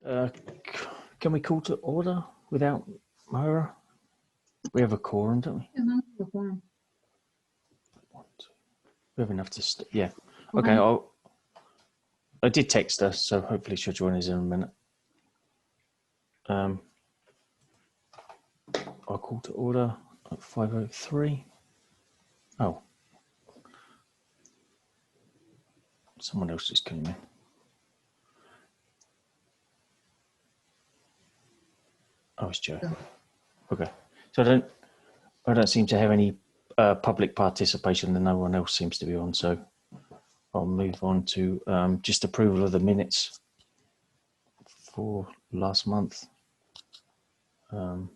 Can we call to order without Myra? We have a quorum, don't we? Yeah, the quorum. We have enough to. Yeah. Okay. I did text her, so hopefully she'll join us in a minute. I'll call to order at 5:03. Oh. Someone else just came in. Oh, it's Joe. Okay. So I don't seem to have any public participation, and no one else seems to be on. So I'll move on to just approval of the minutes for last month. Oh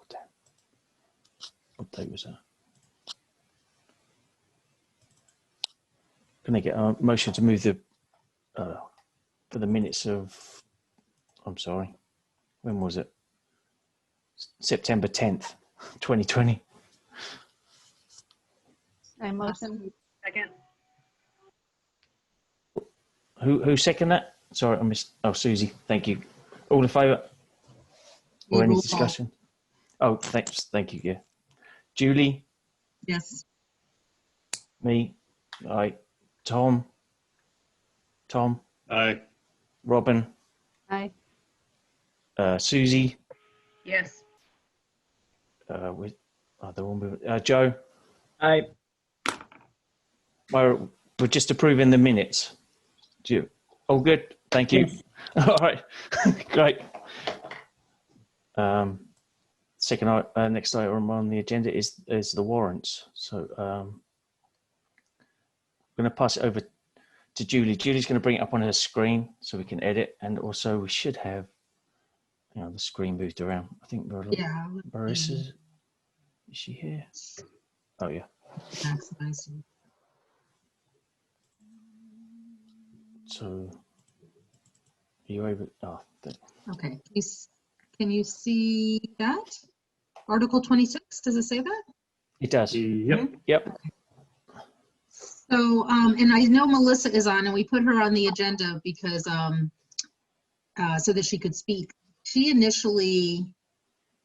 damn! What date was that? Can I get a motion to move the for the minutes of? I'm sorry. When was it? September 10th, 2020. I motion. Second. Who seconded that? Sorry, I missed. Oh, Susie, thank you. All in favour? Or any discussion? Oh, thanks. Thank you. Yeah. Julie? Yes. Me? Aye. Tom? Aye. Robin? Aye. Susie? Yes. With they're all moving. Joe? Aye. We're just approving the minutes. All good? Thank you. Yes. All right. Great. Next item on the agenda is the warrants. So I'm going to pass it over to Julie. Julie's going to bring it up on her screen so we can edit, and also we should have the screen moved around. I think Marissa, is she here? Oh yeah. That's nice. So are you able? Okay. Can you see that? Article 26, does it say that? It does. Yep. Yep. So, and I know Melissa is on, and we put her on the agenda because, so that she could speak. She initially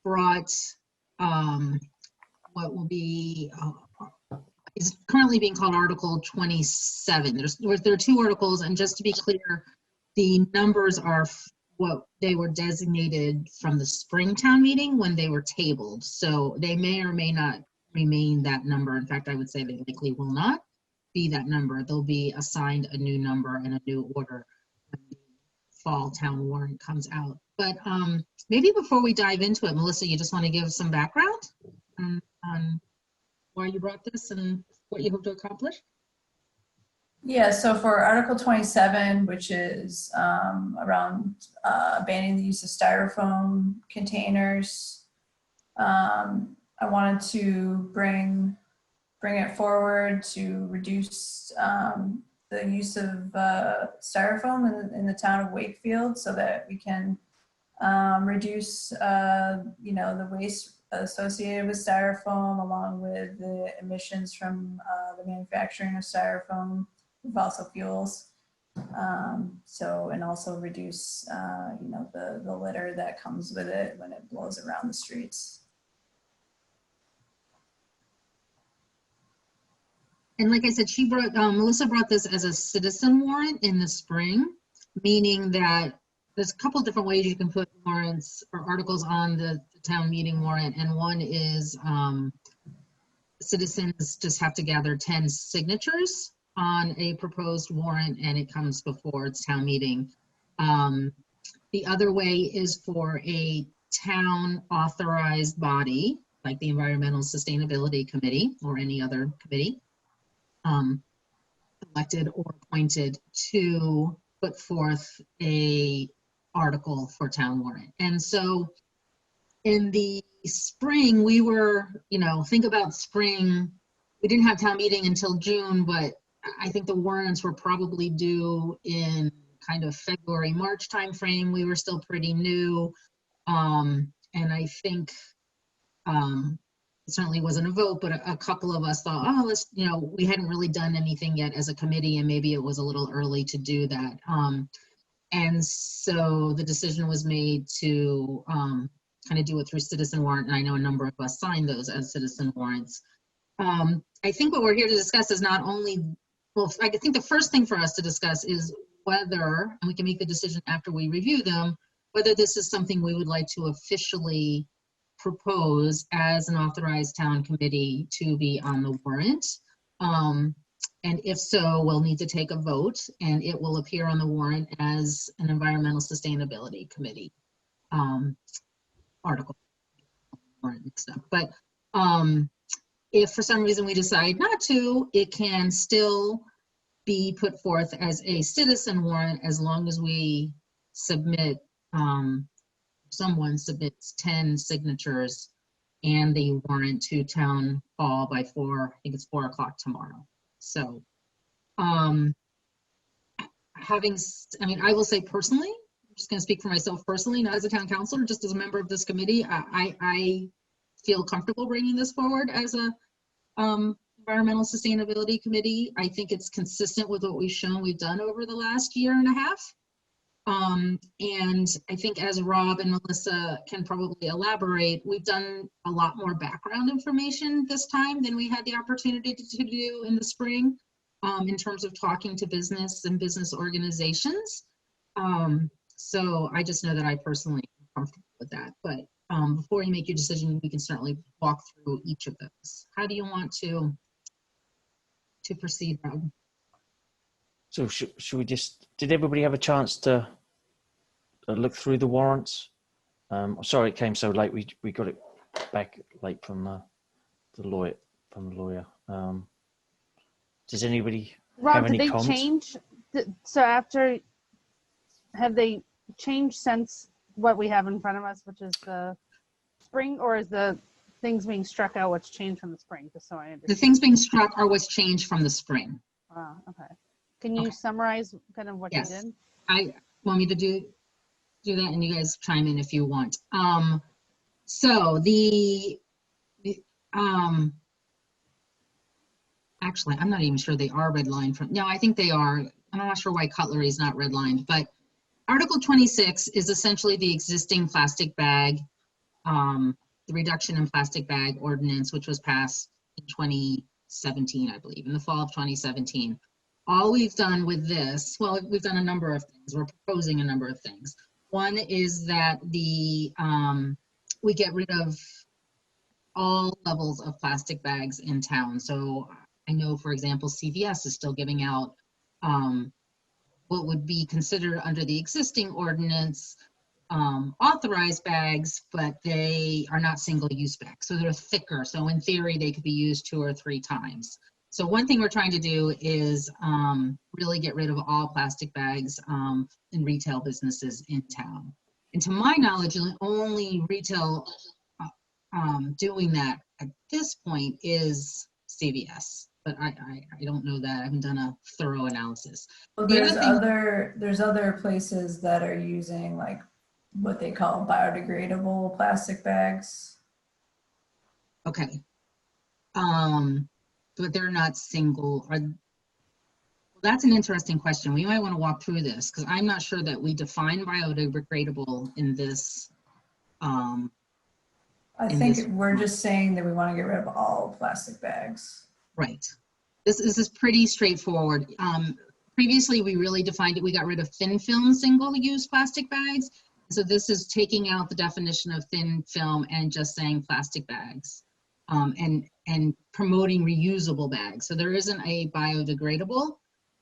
brought what will be, is currently being called Article 27. There are two articles, and just to be clear, the numbers are what they were designated from the Springtown meeting when they were tabled. So they may or may not remain that number. In fact, I would say they likely will not be that number. They'll be assigned a new number and a new order when the fall town warrant comes out. But maybe before we dive into it, Melissa, you just want to give some background on why you brought this and what you hope to accomplish? Yeah, so for Article 27, which is around banning the use of styrofoam containers, I wanted to bring it forward to reduce the use of styrofoam in the town of Wakefield, so that we can reduce the waste associated with styrofoam, along with the emissions from the manufacturing of styrofoam, fossil fuels. And also reduce the litter that comes with it when it blows around the streets. And like I said, Melissa brought this as a citizen warrant in the spring, meaning that there's a couple of different ways you can put warrants or articles on the town meeting warrant. And one is citizens just have to gather 10 signatures on a proposed warrant, and it comes before its town meeting. The other way is for a town authorized body, like the Environmental Sustainability Committee or any other committee, elected or appointed, to put forth a article for town warrant. And so in the spring, we were, think about spring, we didn't have town meeting until June, but I think the warrants were probably due in kind of February, March timeframe. We were still pretty new. And I think it certainly wasn't a vote, but a couple of us thought, oh, let's, we hadn't really done anything yet as a committee, and maybe it was a little early to do that. And so the decision was made to kind of do it through citizen warrant. And I know a number of us signed those as citizen warrants. I think what we're here to discuss is not only, well, I think the first thing for us to discuss is whether, and we can make the decision after we review them, whether this is something we would like to officially propose as an authorized town committee to be on the warrant. And if so, we'll need to take a vote, and it will appear on the warrant as an environmental sustainability committee article. Warrant mixed up. But if for some reason we decide not to, it can still be put forth as a citizen warrant as long as we submit, someone submits 10 signatures and the warrant to town hall by 4, I think it's 4 o'clock tomorrow. So, I will say personally, I'm just going to speak for myself personally, not as a town councilor, just as a member of this committee. I feel comfortable bringing this forward as a environmental sustainability committee. I think it's consistent with what we've done over the last year and a half. And I think as Rob and Melissa can probably elaborate, we've done a lot more background information this time than we had the opportunity to do in the spring, in terms of talking to business and business organizations. So I just know that I personally am comfortable with that. But before you make your decision, we can certainly walk through each of those. How do you want to proceed, Rob? So should we just, did everybody have a chance to look through the warrants? Sorry it came so late. We got it back late from the lawyer. Does anybody Rob, have any did they comments? change? So after, have they changed since what we have in front of us, which is the spring, or is the things being struck out what's changed from the spring? Just so I understand. The things being struck are what's changed from the spring. Okay. Can you summarize kind of what Yes. you did? I want me to do that, and you guys chime in if you want. So actually, I'm not even sure they are redlined from. No, I think they are. I'm not sure why cutlery is not redlined, but Article 26 is essentially the existing plastic bag, the reduction in plastic bag ordinance, which was passed in 2017, I believe, in the fall of 2017. All we've done with this, well, we've done a number of things. We're proposing a number of things. One is that we get rid of all levels of plastic bags in town. So I know, for example, CVS is still giving out what would be considered under the existing ordinance authorized bags, but they are not single-use bags. So they're thicker. So in theory, they could be used 2 or 3 times. So one thing we're trying to do is really get rid of all plastic bags in retail businesses in town. And to my knowledge, the only retail doing that at this point is CVS. But I don't know that. I haven't done a thorough analysis. Well, The there's other other places that are using like what they call biodegradable plastic bags. Okay. But they're not single. That's an interesting question. We might want to walk through this because I'm not sure that we define biodegradable in this. I think we're just saying that we want to get rid of all plastic bags. Right. This is pretty straightforward. Previously, we really defined it. We got rid of thin film single-use plastic bags. So this is taking out the definition of thin film and just saying plastic bags. And promoting reusable bags. So there isn't a biodegradable.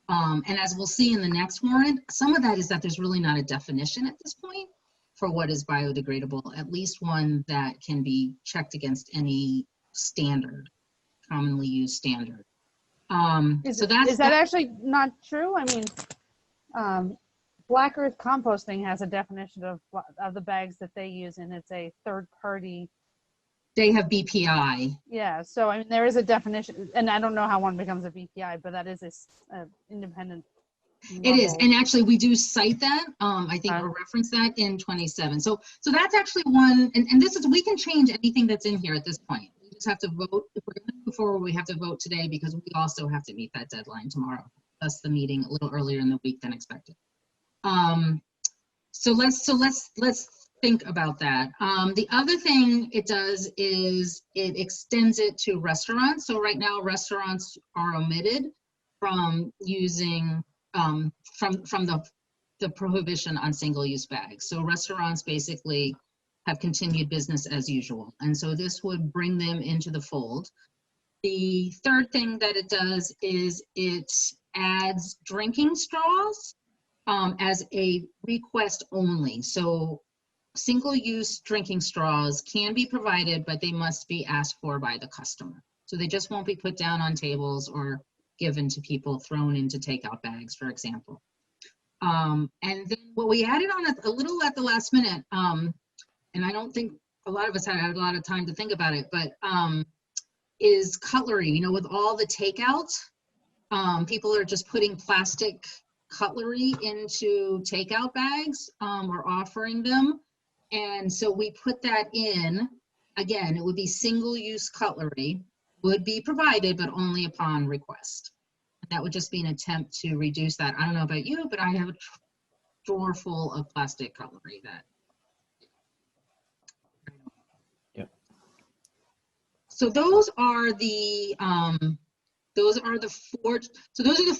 And as we'll see in the next warrant, some of that is that there's really not a definition at this point for what is biodegradable, at least one that can be checked against any standard, commonly used standard. Is So that actually not true? I mean, Black Earth Composting has a definition of the bags that they use, and it's a third party. They have BPI. Yeah, so I mean, there is a definition, and I don't know how one becomes a BPI, but that is a independent. It is, and actually we do cite that. I think or reference that in 27. So that's actually one, and this is, we can change anything that's in here at this point. We just have to vote. If we're going to move forward, we have to vote today because we also have to meet that deadline tomorrow. Thus the meeting a little earlier in the week than expected. So let's think about that. The other thing it does is it extends it to restaurants. So right now restaurants are omitted from using from the prohibition on single-use bags. So restaurants basically have continued business as usual, and so this would bring them into the fold. The third thing that it does is it adds drinking straws as a request only. So single-use drinking straws can be provided, but they must be asked for by the customer. So they just won't be put down on tables or given to people, thrown into takeout bags, for example. And then what we added on a little at the last minute, and I don't think a lot of us had a lot of time to think about it, but is cutlery. You know, with all the takeout, people are just putting plastic cutlery into takeout bags or offering them. And so we put that in. Again, it would be single-use cutlery, would be provided, but only upon request. That would just be an attempt to reduce that. I don't know about you, but I have a drawer full of plastic cutlery that. Yep. So those are the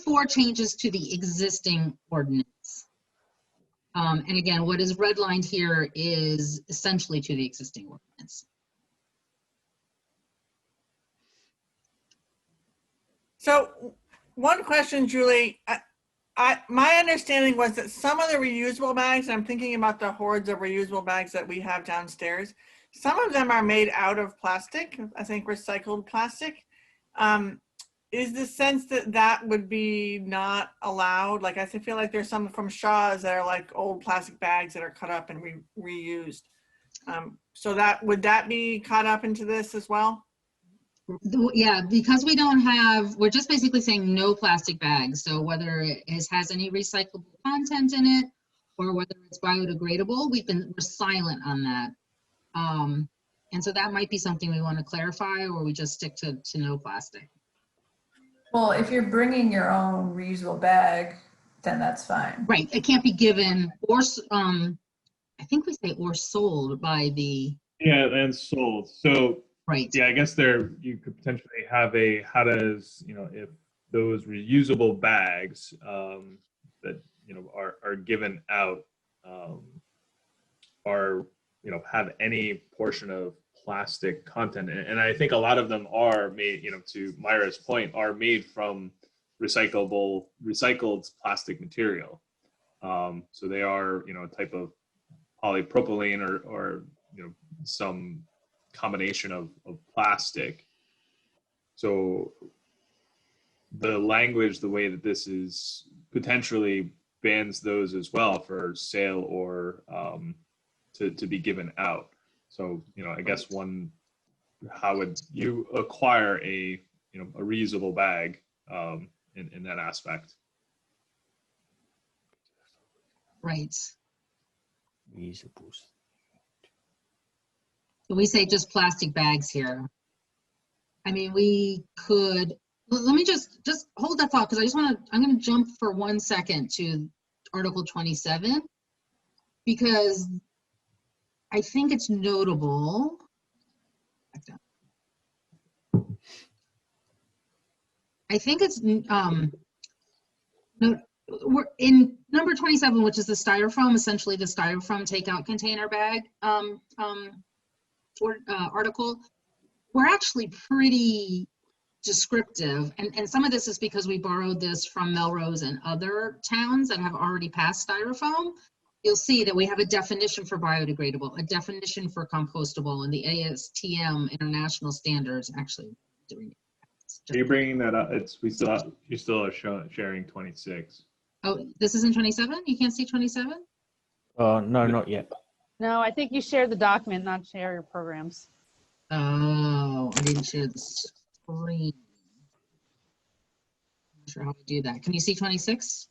four changes to the existing ordinance. And again, what is redlined here is essentially to the existing ordinance. So one question, Julie, my understanding was that some of the reusable bags, I'm thinking about the hordes of reusable bags that we have downstairs, some of them are made out of plastic, I think recycled plastic. Is the sense that that would be not allowed? Like I feel like there's some from Shaw's that are like old plastic bags that are cut up and reused. So that would that be caught up into this as well? Yeah, because we don't have, we're just basically saying no plastic bags. So whether it has any recyclable content in it or whether it's biodegradable, we're silent on that. And so that might be something we want to clarify, or we just stick to no plastic. Well, if you're bringing your own reusable bag, then that's fine. Right, it can't be given or, I think we say or sold by the. Yeah, and sold. So right. Yeah, I guess you could potentially have how does, if those reusable bags that, are given out are, have any portion of plastic content. And I think a lot of them are made, to Myra's point, are made from recycled plastic material. So they are, a type of polypropylene or some combination of plastic. So the language, the way that this is potentially bans those as well for sale or to be given out. So, I guess how would you acquire a reusable bag in that aspect? Right. Reusables. So we say just plastic bags here. I mean, we could, let me just hold that thought, because I'm going to jump for 1 second to Article 27, because I think it's notable. I think it's, we're in number 27, which is the styrofoam, essentially the styrofoam takeout container bag article. We're actually pretty descriptive, and some of this is because we borrowed this from Melrose and other towns that have already passed styrofoam. You'll see that we have a definition for biodegradable, a definition for compostable, and the ASTM international standards actually doing it. Are you bringing that up? You still are sharing 26. Oh, this isn't 27? You can't see 27? No, not yet. No, I think you share the document, not share your programs. Oh, I didn't share the screen. I'm not sure how to do that. Can you see 26?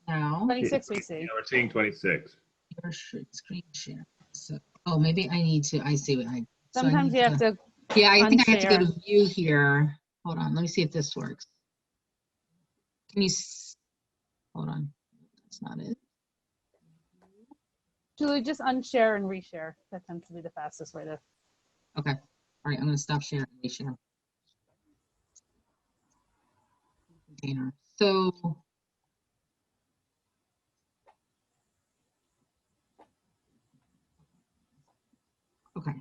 No. 26 we see. Yeah, we're seeing 26. Your screen share. So, oh, maybe I need to. I see what I. Sometimes so you have to. Yeah, I think I have to go unshare. to view here. Hold on. Let me see if this works. Can you? Hold on. That's not it. Julie, just unshare and reshare. That tends to be the fastest way to. Okay. All right, I'm gonna stop sharing. Share. Container. So. Okay.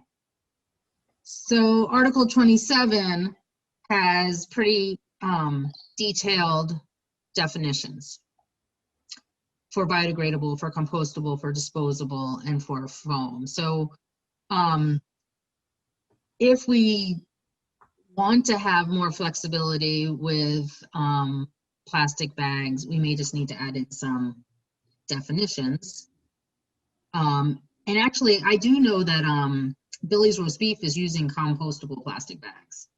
So Article 27 has pretty detailed definitions for biodegradable, for compostable, for disposable, and for foam. So if we want to have more flexibility with plastic bags, we may just need to add in some definitions. And actually, I do know that Billy's Roast Beef is using compostable plastic bags.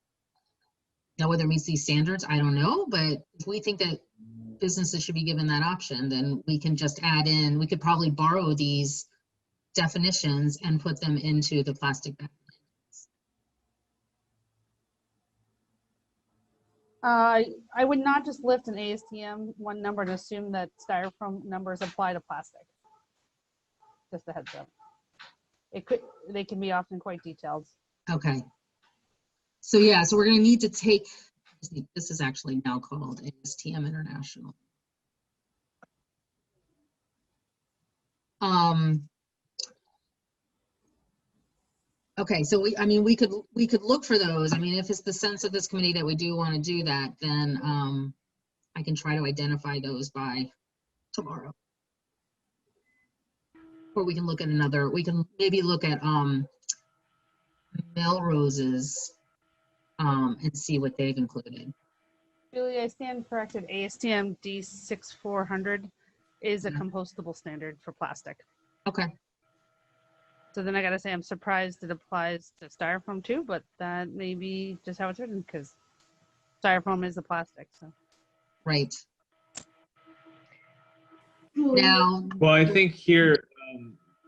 Now, whether it meets these standards, I don't know, but if we think that businesses should be given that option, then we can just add in, we could probably borrow these definitions and put them into the plastic bag. I would not just lift an ASTM one number and assume that styrofoam numbers apply to plastic. Just a heads up. They can be often quite detailed. Okay. So yeah, so we're going to need to take, this is actually now called ASTM International. Okay, so we could look for those. I mean, if it's the sense of this committee that we do want to do that, then I can try to identify those by tomorrow. Or we can look at another, we can maybe look at Melrose's and see what they've included. Julie, I stand corrected. ASTM D6400 is a compostable standard for plastic. Okay. So then I gotta say, I'm surprised it applies to styrofoam too, but that may be just how it's written because styrofoam is the plastic. So. Right. Now. Well, I think here,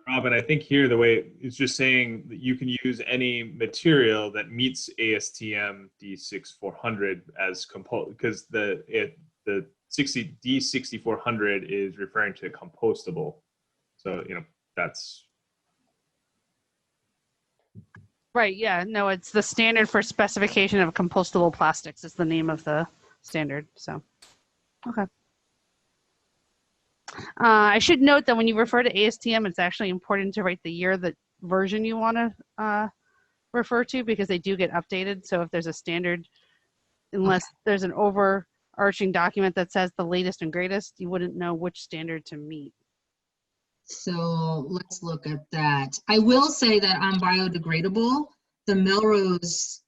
Robin, I think here the way it's just saying that you can use any material that meets ASTM D6400 as because the D6400 is referring to compostable. So, that's. Right, yeah, no, it's the standard for specification of compostable plastics is the name of the standard, so, okay. I should note that when you refer to ASTM, it's actually important to write the year, the version you want to refer to, because they do get updated. So if there's a standard, unless there's an overarching document that says the latest and greatest, you wouldn't know which standard to meet. So let's look at that. I will say that on biodegradable, the Melrose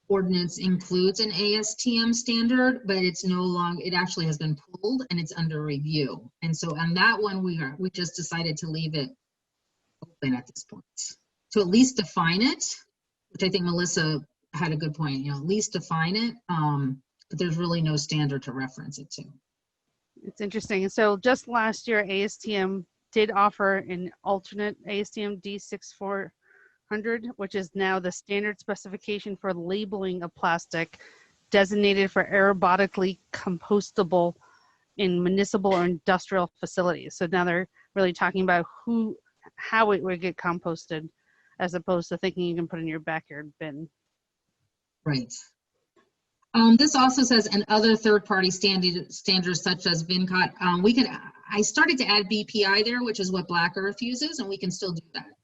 ordinance includes an ASTM standard, but it's no longer, it actually has been pulled and it's under review. And so on that one, we just decided to leave it open at this point. To at least define it, which I think Melissa had a good point, at least define it, but there's really no standard to reference it to. It's interesting. So just last year, ASTM did offer an alternate ASTM D6400, which is now the standard specification for labeling of plastic designated for aerobotically compostable in municipal or industrial facilities. So now they're really talking about how it would get composted as opposed to thinking you can put in your backyard bin. Right. This also says, and other third-party standards such as VinCot. I started to add BPI there, which is what Black Earth uses, and we can still do that.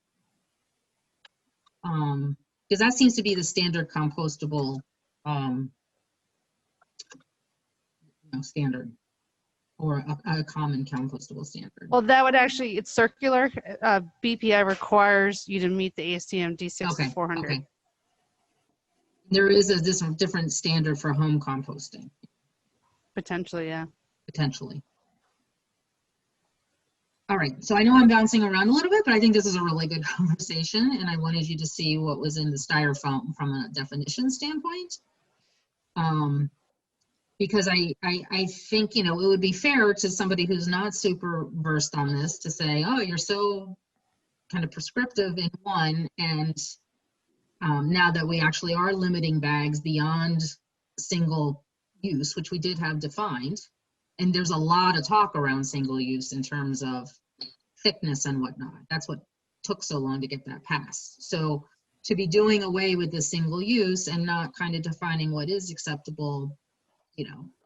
Because that seems to be the standard compostable standard, or a common compostable standard. Well, that would actually, it's circular. BPI requires you to meet the ASTM D6400. Okay. There is a different standard for home composting. Potentially, yeah. Potentially. All right, so I know I'm bouncing around a little bit, but I think this is a really good conversation, and I wanted you to see what was in the styrofoam from a definition standpoint. Because I think, it would be fair to somebody who's not super versed on this to say, oh, you're so kind of prescriptive in one, and now that we actually are limiting bags beyond single use, which we did have defined, and there's a lot of talk around single use in terms of thickness and whatnot. That's what took so long to get that passed. So to be doing away with the single use and not kind of defining what is acceptable,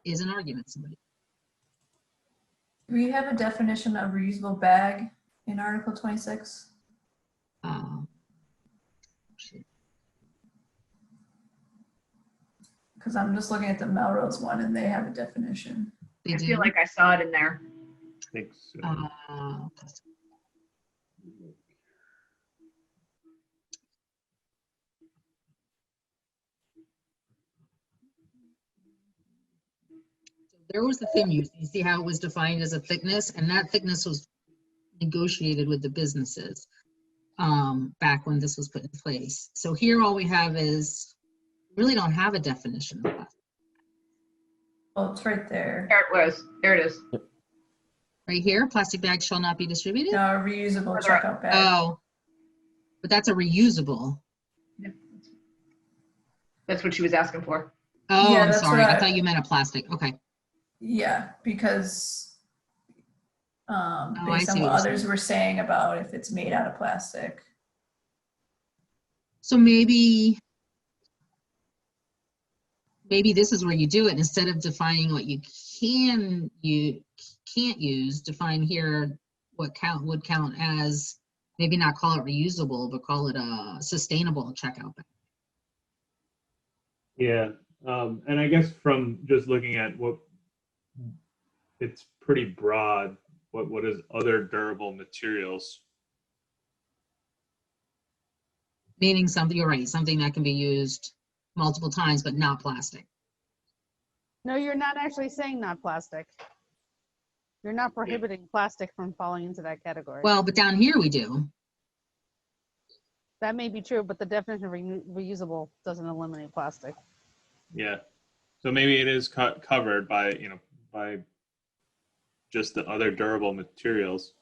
is an argument somebody. Do we have a definition of reusable bag in Article 26? Because I'm just looking at the Melrose one and they have a definition. They I feel do. like I saw it in there. I think so. There was the thin use. You see how it was defined as a thickness, and that thickness was negotiated with the businesses back when this was put in place. So here all we have is, we really don't have a definition of that. Well, it's right there. There it was. There it is. Right here, plastic bags shall not be distributed. No, a reusable Further up. checkout bag. Oh, but that's a reusable. That's what she was asking for. Oh, Yeah, I'm that's sorry. what I I- thought you meant a plastic. Okay. Yeah, because I based on see what what you're others were saying about if it's made out of plastic. So maybe this is where you do it. Instead of defining what you can't use, define here what would count as, maybe not call it reusable, but call it a sustainable checkout bag. Yeah, and I guess from just looking at what, it's pretty broad. What is other durable materials? Meaning something, you're right, something that can be used multiple times, but not plastic. No, you're not actually saying not plastic. You're not prohibiting plastic from falling into that category. Well, but down here we do. That may be true, but the definition of reusable doesn't eliminate plastic. Yeah, so maybe it is covered by by just the other durable materials.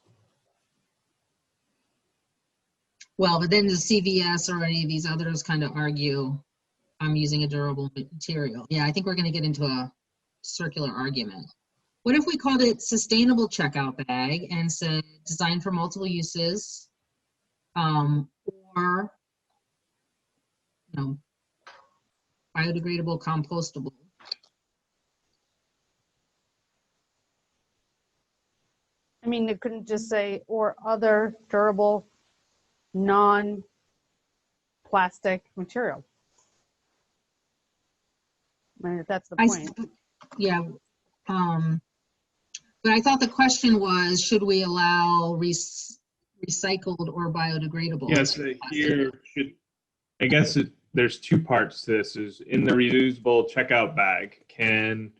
Well, but then the CVS or any of these others kind of argue, I'm using a durable material. Yeah, I think we're going to get into a circular argument. What if we called it sustainable checkout bag and said designed for multiple uses, or biodegradable, compostable? I mean, it couldn't just say, or other durable, non-plastic material. I mean, if that's the point. Yeah. But I thought the question was, should we allow recycled or biodegradable? Yes, here should, I guess there's two parts to this. Is in the reusable checkout bag, can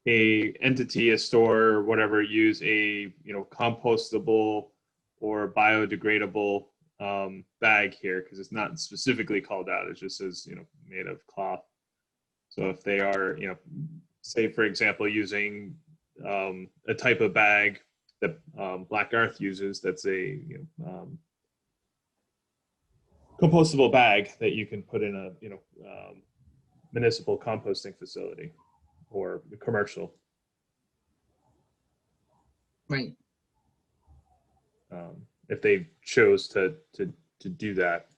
a entity, a store, or whatever, use a compostable or biodegradable bag here, because it's not specifically called out. It just says made of cloth. So if they are say for example using a type of bag that Black Earth uses, that's a compostable bag that you can put in a municipal composting facility or commercial. Right. If they chose to do that.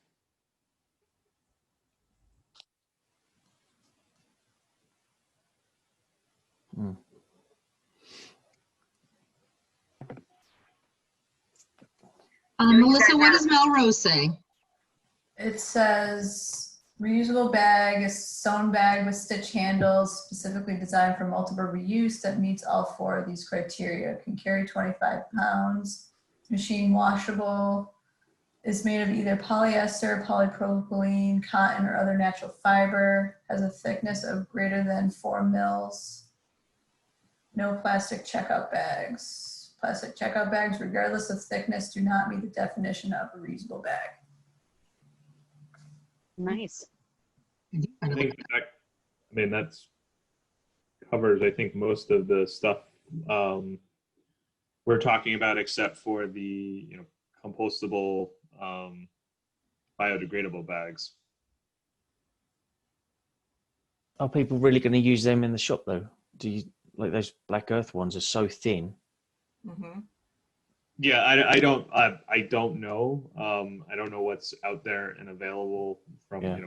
Melissa, what does Melrose say? It says reusable bag, a sewn bag with stitch handles specifically designed for multiple reuse that meets all four of these criteria. Can carry 25 pounds, machine washable, is made of either polyester, polypropylene, cotton, or other natural fiber, has a thickness of greater than 4 mils. No plastic checkout bags. Plastic checkout bags, regardless of thickness, do not meet the definition of a reusable bag. Nice. I think that's covers, I think, most of the stuff we're talking about, except for the compostable biodegradable bags. Are people really going to use them in the shop though? Do you, like those Black Earth ones are so thin? Mhm. Yeah, I don't know. I don't know what's out there and available from, Yeah.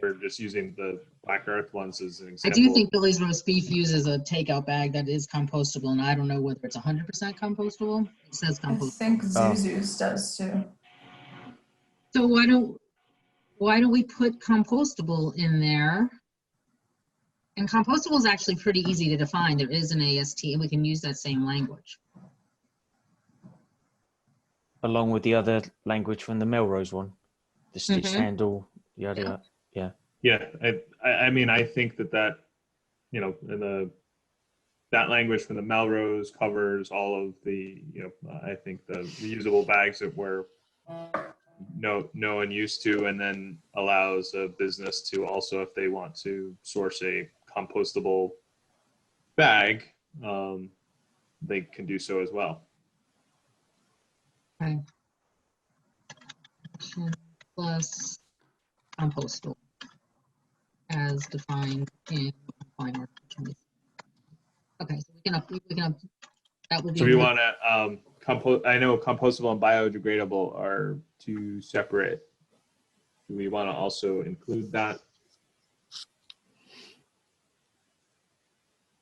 we're just using the Black Earth ones as an I example. do think Billy's roast beef uses a takeout bag that is compostable, and I don't know whether it's 100% compostable. It says I compostable. think Zuzu's does too. So why don't we put compostable in there? And compostable is actually pretty easy to define. There is an AST, and we can use that same language. Along with the other language from the Melrose one, the stitch Mhm. handle, yada Yeah. yada. Yeah, I mean, I think that that language from the Melrose covers all of the, I think the reusable bags that we're know and used to, and then allows a business to also, if they want to source a compostable bag, they can do so as well. Okay. Plus compostable as defined in Fine Article 20. Okay, so we can that will be. So we want to I know compostable and biodegradable are two separate. Do we want to also include that?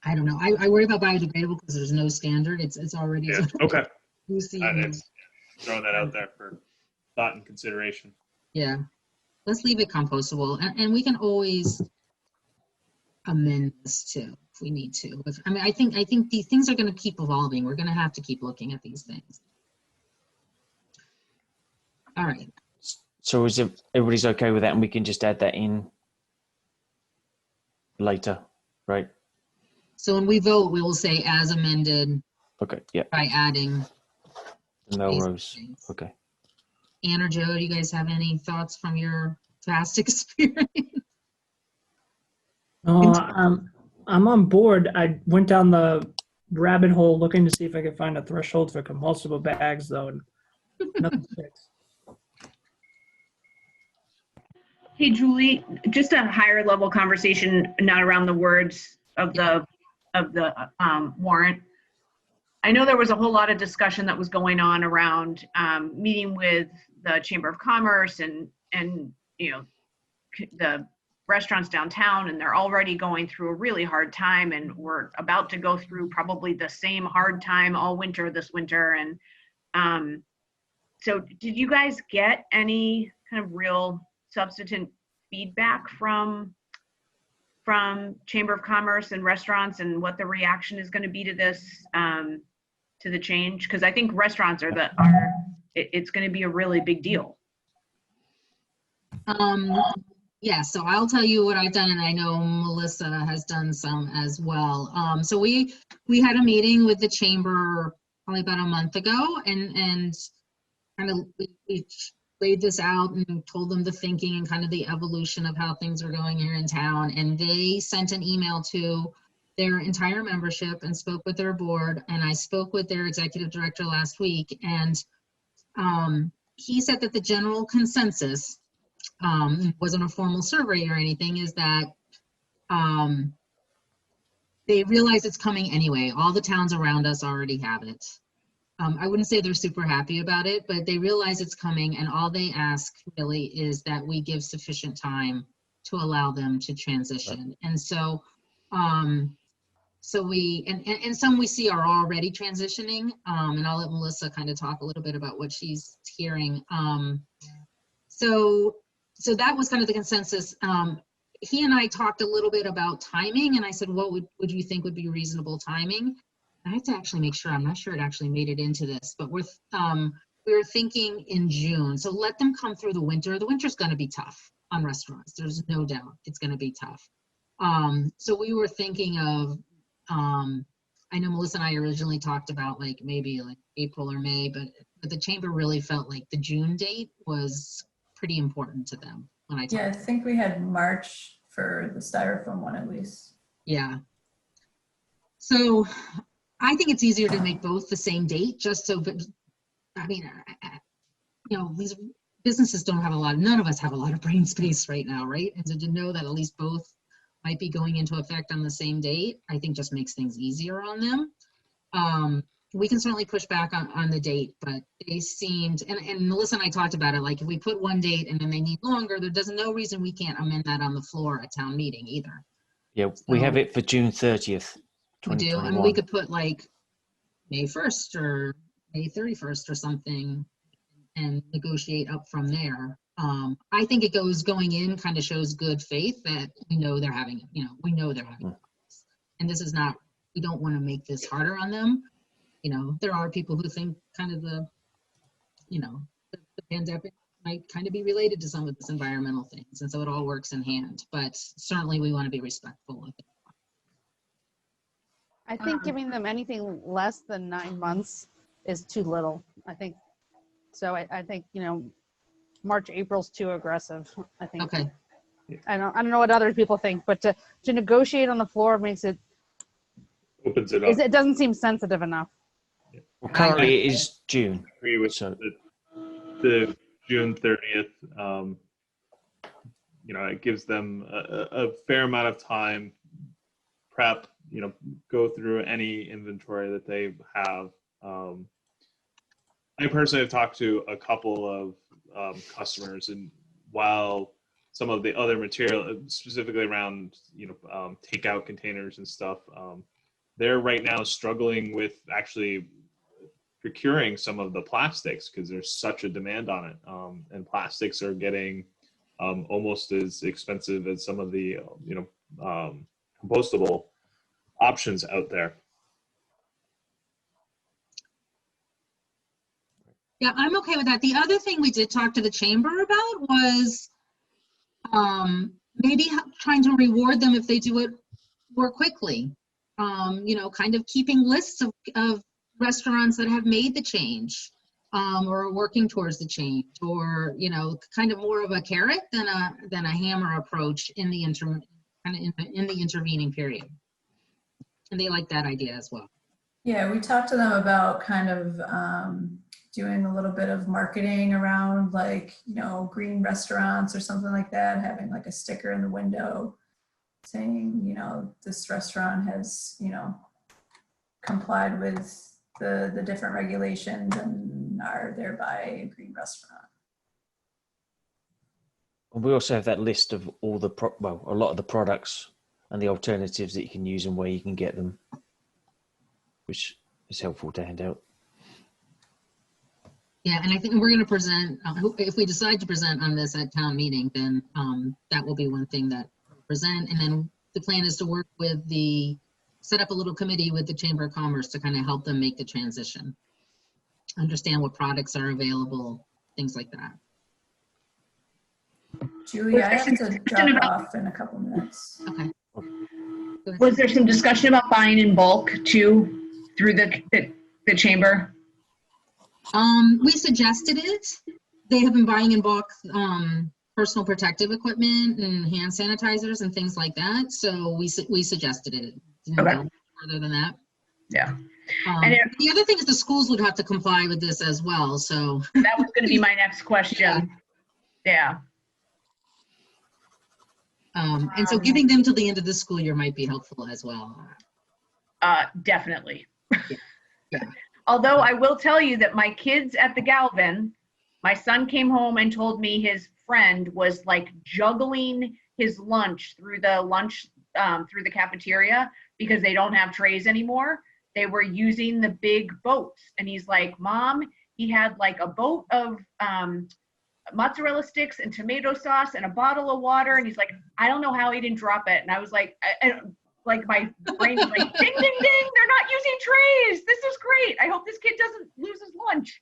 I don't know. I worry about biodegradable because there's no standard. It's already. Yeah. Okay. Lucy I'm throwing that out there for thought and consideration. Yeah, let's leave it compostable, and we can always amend this too if we need to. I think these things are going to keep evolving. We're going to have to keep looking at these things. All right. So is everybody's okay with that, and we can just add that in later, right? So when we vote, we will say as amended Okay. Yeah. by adding The Melrose. Okay. Ann or Joe, do you guys have any thoughts from your past experience? Oh, I'm on board. I went down the rabbit hole looking to see if I could find a threshold for compostable bags, though, and nothing sticks. Hey, Julie, just a higher level conversation, not around the words of the warrant. I know there was a whole lot of discussion that was going on around meeting with the Chamber of Commerce and the restaurants downtown, and they're already going through a really hard time, and we're about to go through probably the same hard time all winter this winter. And so did you guys get any kind of real substantive feedback from Chamber of Commerce and restaurants, and what the reaction is going to be to this, to the change? Because I think restaurants it's going to be a really big deal. Yeah, so I'll tell you what I've done, and I know Melissa has done some as well. So we had a meeting with the chamber probably about a month ago, and kind of we laid this out and told them the thinking and kind of the evolution of how things are going here in town. And they sent an email to their entire membership and spoke with their board. And I spoke with their executive director last week, and he said that the general consensus, wasn't a formal survey or anything, is that they realize it's coming anyway. All the towns around us already have it. I wouldn't say they're super happy about it, but they realize it's coming, and all they ask really is that we give sufficient time to allow them to transition. And so, so we, and some we see are already transitioning, and I'll let Melissa kind of talk a little bit about what she's hearing. So that was kind of the consensus. He and I talked a little bit about timing, and I said, what would you think would be reasonable timing? I have to actually make sure. I'm not sure it actually made it into this, but we were thinking in June. So let them come through the winter. The winter's going to be tough on restaurants. There's no doubt it's going to be tough. So we were thinking of, I know Melissa and I originally talked about maybe April or May, but the chamber really felt like the June date was pretty important to them when I talked. Yeah, I think we had March for the Styrofoam one at least. Yeah. So I think it's easier to make both the same date, just so, I mean, these businesses don't have none of us have a lot of brain space right now, right? And so to know that at least both might be going into effect on the same date, I think just makes things easier on them. we can certainly push back on the date, but they seemed, and Melissa and I talked about it, like if we put one date and then they need longer, there's no reason we can't amend that on the floor at town meeting either. Yeah, we have So- it for June 30th, We do, 2021. and we could put like May 1st or May 31st or something and negotiate up from there. I think it going in kind of shows good faith that we know they're having, we know they're having. And this is not, we don't want to make this harder on them. There are people who think kind of the pandemic might kind of be related to some of this environmental things. And so it all works in hand, but certainly we want to be respectful of it. I think giving them anything less than 9 months is too little. I think so. I think March, April's too aggressive. I think. Okay. I don't know what other people think, but to negotiate on the floor makes it Opens it up. it doesn't seem sensitive enough. Well, currently it is June. Agree with So the June 30th. It gives them a fair amount of time, prep, go through any inventory that they have. I personally have talked to a couple of customers, and while some of the other material, specifically around, takeout containers and stuff, they're right now struggling with actually procuring some of the plastics because there's such a demand on it. And plastics are getting almost as expensive as some of the, compostable options out there. Yeah, I'm okay with that. The other thing we did talk to the chamber about was maybe trying to reward them if they do it more quickly. Kind of keeping lists of restaurants that have made the change or are working towards the change, or kind of more of a carrot than a hammer approach in the intervening period. And they like that idea as well. Yeah, we talked to them about kind of doing a little bit of marketing around green restaurants or something like that, having like a sticker in the window saying, this restaurant has, complied with the different regulations and are thereby a green restaurant. we also have that list of all the a lot of the products and the alternatives that you can use and where you can get them, which is helpful to hand out. Yeah, and I think we're going to present, if we decide to present on this at town meeting, then that will be one thing that we'll present. And then the plan is to set up a little committee with the Chamber of Commerce to kind of help them make the transition. Understand what products are available, things like that. Julie, I have to drop off in a couple minutes. Okay. Was there some discussion about buying in bulk too through the chamber? We suggested it. They have been buying in bulk personal protective equipment and hand sanitizers and things like that. So we suggested it. Didn't go further than that. Yeah. The other thing is the schools would have to comply with this as well. So that was going to be my next question. Yeah. And so giving them till the end of the school year might be helpful as well. Definitely. Yeah. Although I will tell you that my kids at the Galvin, my son came home and told me his friend was like juggling his lunch through the cafeteria because they don't have trays anymore. They were using the big boats. And he's like, Mom, he had like a boat of mozzarella sticks and tomato sauce and a bottle of water. And he's like, I don't know how he didn't drop it. And I was like, like my brain is like, ding, ding, ding, they're not using trays. This is great. I hope this kid doesn't lose his lunch.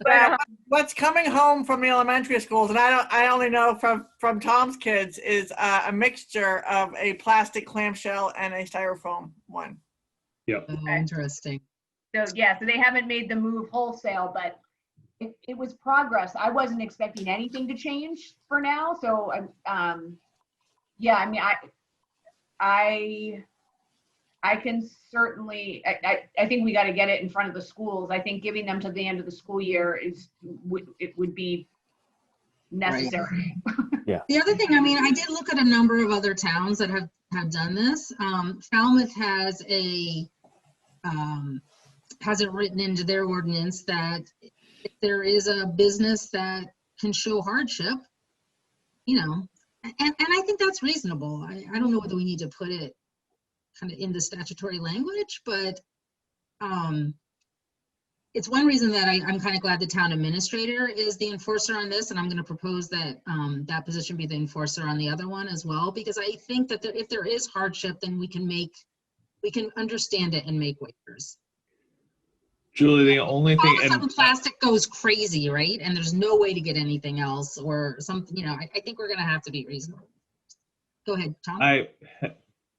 But, what's coming home from the elementary schools, and I only know from Tom's kids, is a mixture of a plastic clamshell and a styrofoam one. Yeah. Oh, interesting. So yeah, so they haven't made the move wholesale, but it was progress. I wasn't expecting anything to change for now. So yeah, I mean, I can certainly, I think we got to get it in front of the schools. I think giving them to the end of the school year it would be necessary. Right. Yeah. The other thing, I mean, I did look at a number of other towns that have done this. Falmouth has a has it written into their ordinance that if there is a business that can show hardship, you know, and I think that's reasonable. I don't know whether we need to put it kind of in the statutory language, but it's one reason that I'm kind of glad the town administrator is the enforcer on this, and I'm going to propose that that position be the enforcer on the other one as well, because I think that if there is hardship, then we can understand it and make waivers. Julie, the only All thing, of a sudden and plastic goes crazy, right? And there's no way to get anything else or something, you know, I think we're going to have to be reasonable. Go ahead, Tom. I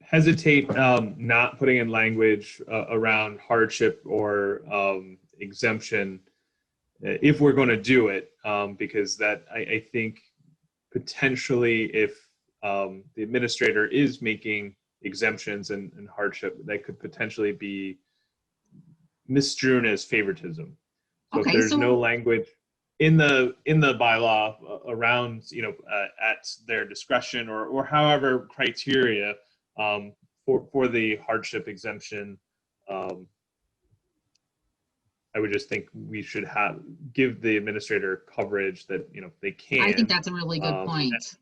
hesitate not putting in language around hardship or exemption if we're going to do it, because that I think potentially if the administrator is making exemptions and hardship, that could potentially be misstrewn as favoritism. So Okay, if there's so- no language in the bylaw around, you know, at their discretion or however criteria for the hardship exemption, I would just think we should give the administrator coverage that, you know, they can. I think that's a really good point.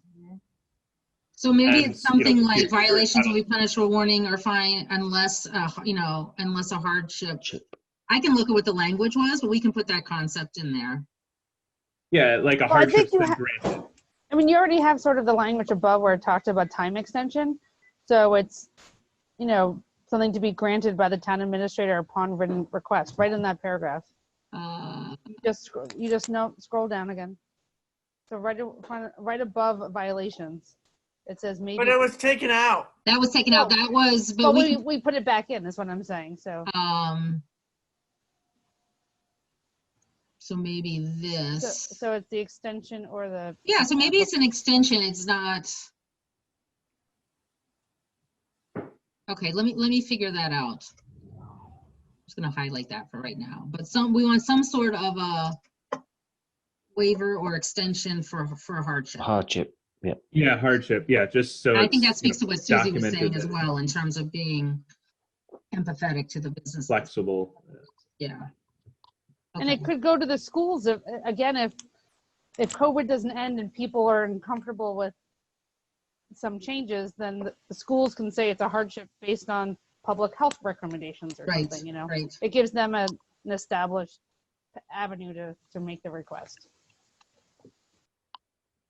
So maybe and, it's something you know, like here- violations will be punished with warning or fine unless, you know, unless a hardship. I can look at what the language was, but we can put that concept in there. Yeah, like a Well, I think hardship's you been ha- granted. I mean, you already have sort of the language above where it talked about time extension. So it's, you know, something to be granted by the town administrator upon written request, right in that paragraph. You just scroll down again. So right above violations, it says maybe. But it was taken out. That was taken out. That was, but But we, we put it back in, is what I'm saying, so. So maybe this. So it's the extension or the. Yeah, so maybe it's an extension. It's not. Okay, let me figure that out. I'm just gonna highlight that for right now. But we want some sort of a waiver or extension for hardship. Hardship. Yeah. Yeah, hardship. Yeah, just so I think that it's, you speaks know, to what Susie was documented saying as that well in terms of being empathetic to the business. flexible. Yeah. And it could go to the schools if COVID doesn't end and people are uncomfortable with some changes, then the schools can say it's a hardship based on public health recommendations or Right, something, you know? right. It gives them an established avenue to make the request.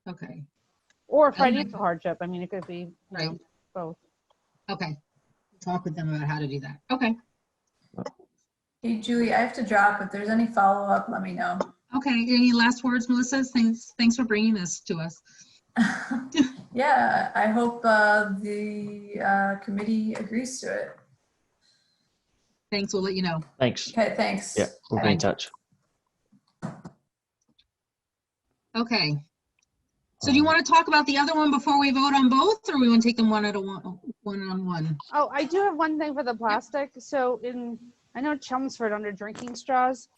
Okay. Or financial hardship. I mean, it could be, you know, both. Okay. Talk with them about how to do that. Okay. Hey, Julie, I have to drop. If there's any follow-up, let me know. Okay. Any last words, Melissa? Thanks for bringing this to us. Yeah, I hope the committee agrees to it. Thanks. We'll let you know. Thanks. Okay, thanks. Yeah, we'll be in touch. Okay. So do you want to talk about the other one before we vote on both, or we want to take them one on one? Oh, I do have one thing for the plastic. So I know Chelmsford under drinking straws,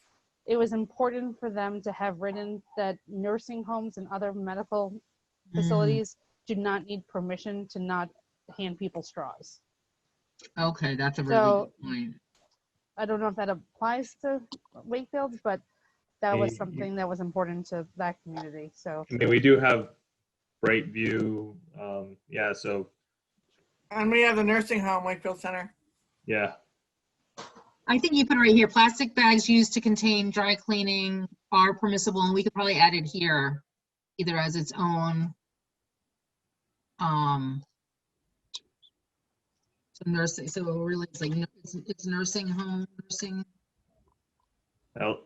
it was important for them to have written that nursing homes and other medical facilities do not need permission to not hand people straws. Okay, that's a really good point. I don't know if that applies to Wakefield, but that was something that was important to that community. So I mean, we do have Brightview. Yeah, so And we have the nursing home, Wakefield Center. yeah. I think you put it right here. Plastic bags used to contain dry cleaning are permissible, and we could probably add it here, either as its own. So nursing. So really, it's like it's nursing home, nursing.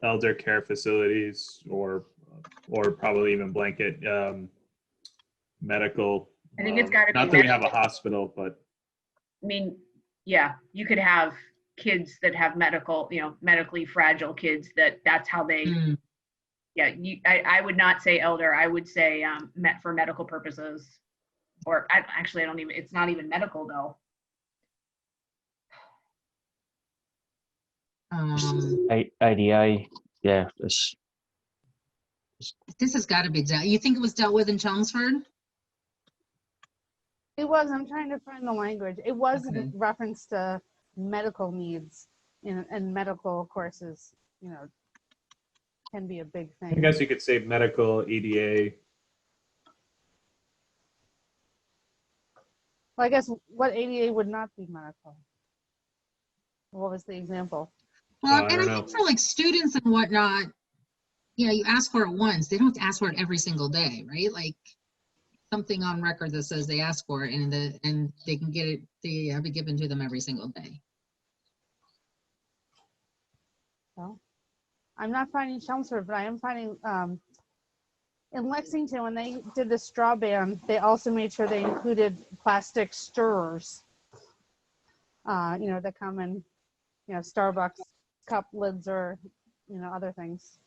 Elder care facilities or probably even blanket medical. I think it's gotta be not that we have a hospital, but I mean, yeah, you could have kids that have medically fragile kids that's how they, yeah, I would not say elder, I would say for medical purposes. Or actually, I don't even, it's not even medical though. ADA, yeah. This has got to be dealt. You think it was dealt with in Chelmsford? it was, I'm trying to find the language. It was Okay. in reference to medical needs. and medical, of course, is, you know, can be a big I thing. guess you could say medical, EDA. Well, I guess what ADA would not be medical? What was the example? Well, I and I don't think know. for like students and whatnot, you know, you ask for it once, they don't have to ask for it every single day, right? Like something on record that says they ask for it and they can get it, they have it given to them every single day. Well, I'm not finding Chelmsford, but I am finding in Lexington, when they did the straw ban, they also made sure they included plastic stirrers, you know, that come in, you know, Starbucks cup lids or, you know, other things.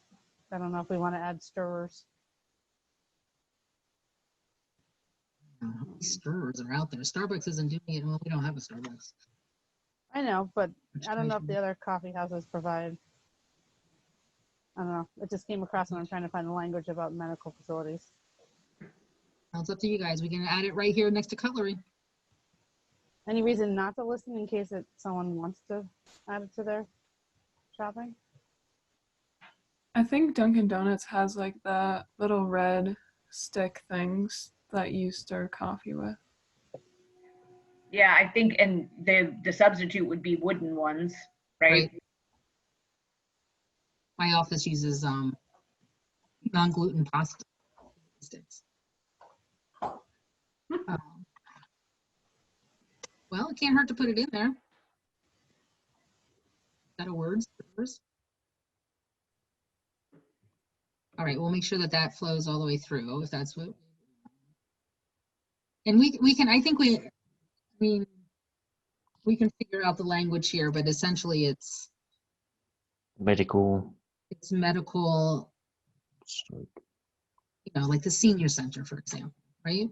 I don't know if we want to add stirrers. How many stirrers are out there? Starbucks isn't doing it. Well, we don't have a Starbucks. I know, but Which I don't know if kind the other coffee houses provide. I don't know. It just came across when I'm trying to find the language about medical facilities. Well, it's up to you guys. We can add it right here next to cutlery. Any reason not to listen in case that someone wants to add it to their shopping? I think Dunkin' Donuts has like the little red stick things that you stir coffee with. Yeah, I think, and the substitute would be wooden ones, right? My office uses non-gluten pasta sticks. Well, it can't hurt to put it in there. Is that a word? Stirrers? All right, we'll make sure that that flows all the way through, if that's what. And we can, I think I mean, we can figure out the language here, but essentially it's Medical. medical, you know, like the senior center, for example, right?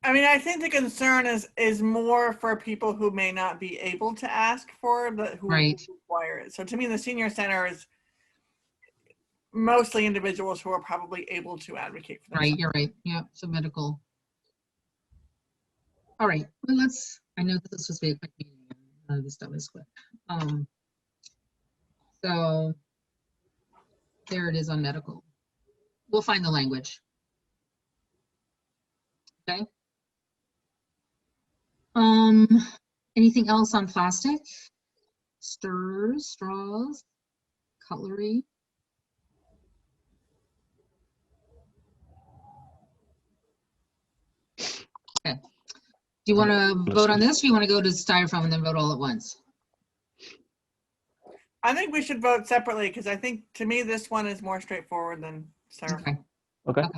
I mean, I think the concern is more for people who may not be able to ask for it, but who Right. require it. So to me, the senior center is mostly individuals who are probably able to advocate for themselves. Right, you're right. Yeah, so medical. All right, well, I know this is supposed to be a quick meeting. None of this stuff is quick. So there it is on medical. We'll find the language. Okay. Anything else on plastic? Stirrers, straws, cutlery? Okay. Do you want to vote on this, or you want to go to styrofoam and then vote all at once? I think we should vote separately because I think to me this one is more straightforward than styrofoam. Okay. Okay.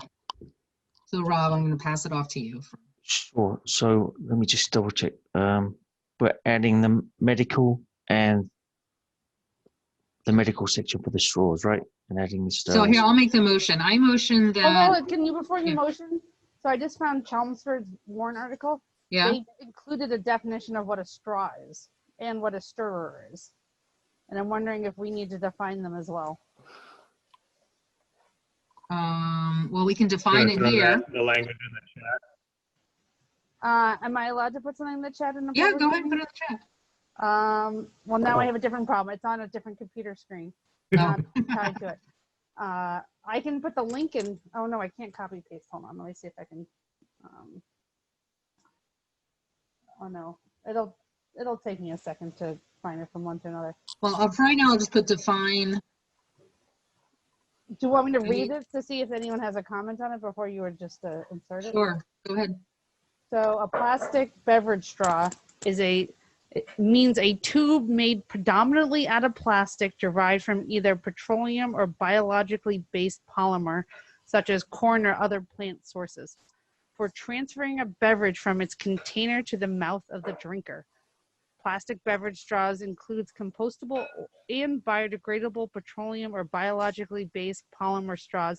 So Rob, I'm going to pass it off to you. Sure. So let me just double check. We're adding the medical and the medical section for the straws, right? And adding the So stirrers. here, I'll make the motion. I motion Oh, that. well, can you, before you Yeah. motion? So I just found Chelmsford's Warren article. Yeah. They included a definition of what a straw is and what a stirrer is. And I'm wondering if we need to define them as well. Well, we can define it here. The language in the chat. Am I allowed to put something in the chat in the Yeah, public go ahead and put meeting? it in the chat. Well, now I have a different problem. It's on a different computer screen, not tied to it. I can put the link in. Oh no, I can't copy paste. Hold on, let me see if I can. Oh no, it'll take me a second to find it from one to another. Well, for right now, I'll just put define. Do you want me to read it to see if anyone has a comment on it before you were just insert it? Sure, go ahead. So a plastic beverage straw means a tube made predominantly out of plastic derived from either petroleum or biologically based polymer, such as corn or other plant sources, for transferring a beverage from its container to the mouth of the drinker. Plastic beverage straws includes compostable and biodegradable petroleum or biologically based polymer straws,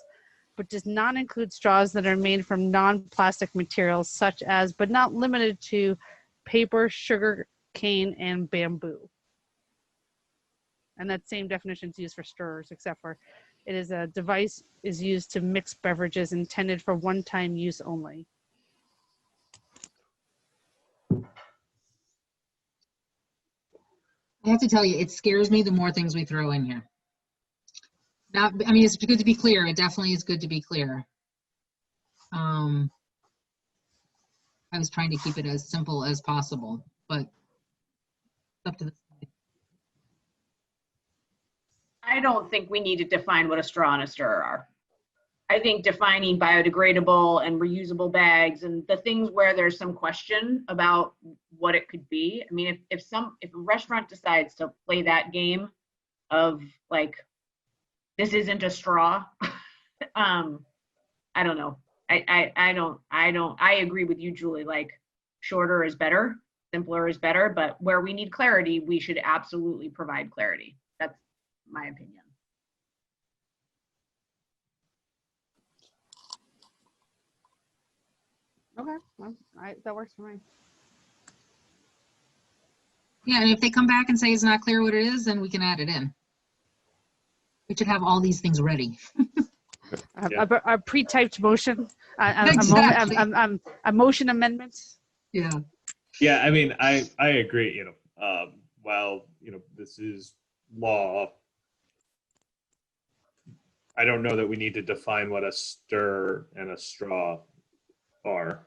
but does not include straws that are made from non-plastic materials such as, but not limited to, paper, sugar cane, and bamboo. And that same definition is used for stirrers, except for it is a device is used to mix beverages intended for one-time use only. I have to tell you, it scares me the more things we throw in here. Not, I mean, it's good to be clear. It definitely is good to be clear. I was trying to keep it as simple as possible, but it's up to the. I don't think we need to define what a straw and a stirrer are. I think defining biodegradable and reusable bags and the things where there's some question about what it could be. I mean, if a restaurant decides to play that game of like, this isn't a straw, I don't know. I agree with you, Julie, like shorter is better, simpler is better, but where we need clarity, we should absolutely provide clarity. That's my opinion. Okay, well, that works for me. Yeah, and if they come back and say it's not clear what it is, then we can add it in. We should have all these things ready. Yeah. A pre-typed motion, Exactly. a motion amendment. Yeah. Yeah, I mean, I agree. While this is law, I don't know that we need to define what a stir and a straw are.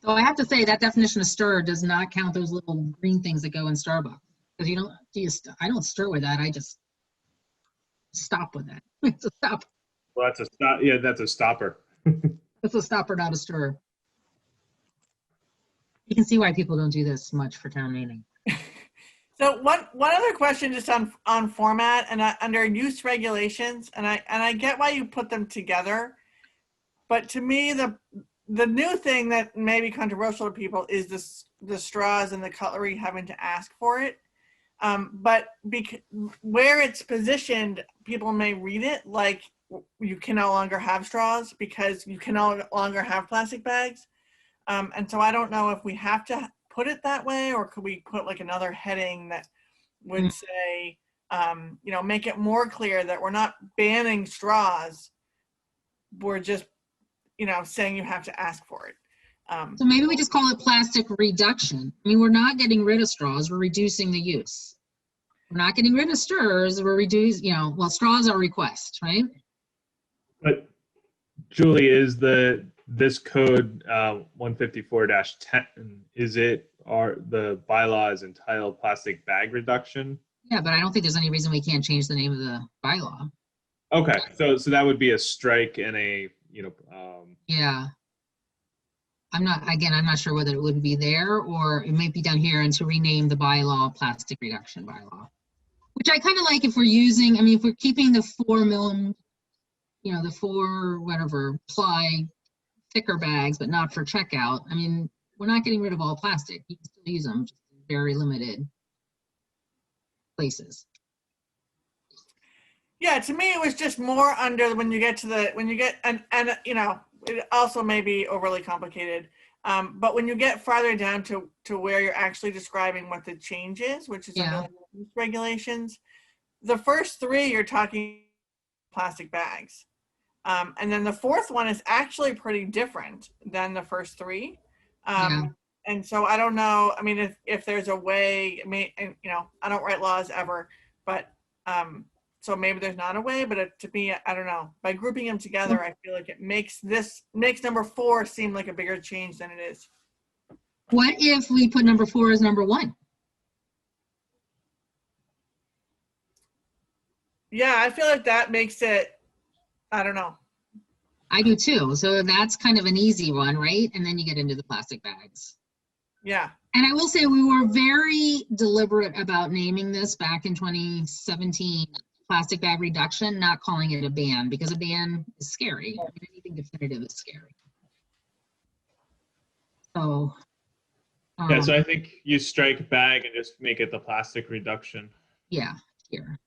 So I have to say that definition of stir does not count those little green things that go in Starbucks. Because I don't stir with that. I just stop with that. It's a stop. Well, that's a stop. Yeah, that's a stopper. It's a stopper, not a stir. You can see why people don't do this much for town meeting. So one other question just on format and under use regulations, and I get why you put them together, but to me the new thing that may be controversial to people is the straws and the cutlery having to ask for it. But where it's positioned, people may read it like you can no longer have straws because you can no longer have plastic bags. And so I don't know if we have to put it that way, or could we put like another heading that would say, make it more clear that we're not banning straws. We're just, saying you have to ask for it. So maybe we just call it plastic reduction. I mean, we're not getting rid of straws, we're reducing the use. We're not getting rid of stirrers, we're reducing, straws are a request, right? But Julie, is this code 154-10, are the bylaws entitled plastic bag reduction? Yeah, but I don't think there's any reason we can't change the name of the bylaw. Okay, so that would be a strike and a Yeah. I'm not sure whether it would be there or it might be down here and to rename the bylaw plastic reduction bylaw. Which I kind of like if we're using, if we're keeping the 4 mm, the 4 whatever ply thicker bags, but not for checkout. I mean, we're not getting rid of all plastic. You can still use them, just in very limited places. Yeah, to me, it was just more under when you get and it also may be overly complicated. But when you get farther down to where you're actually describing what the change is, which is under the use regulations, the first 3 you're talking plastic bags. And then the 4th one is actually pretty different than the first 3. And so I don't know, if there's a way, I don't write laws ever, but so maybe there's not a way, but to me, I don't know. By grouping them together, I feel like it makes number 4 seem like a bigger change than it is. What if we put number 4 as number 1? Yeah, I feel like that makes it, I don't know. I do too. So that's kind of an easy one, right? And then you get into the plastic bags. Yeah. And I will say we were very deliberate about naming this back in 2017, plastic bag reduction, not calling it a ban, because a ban is scary. Anything definitive is scary. So. Yeah, so I think you strike bag and just make it the plastic reduction. Yeah, here.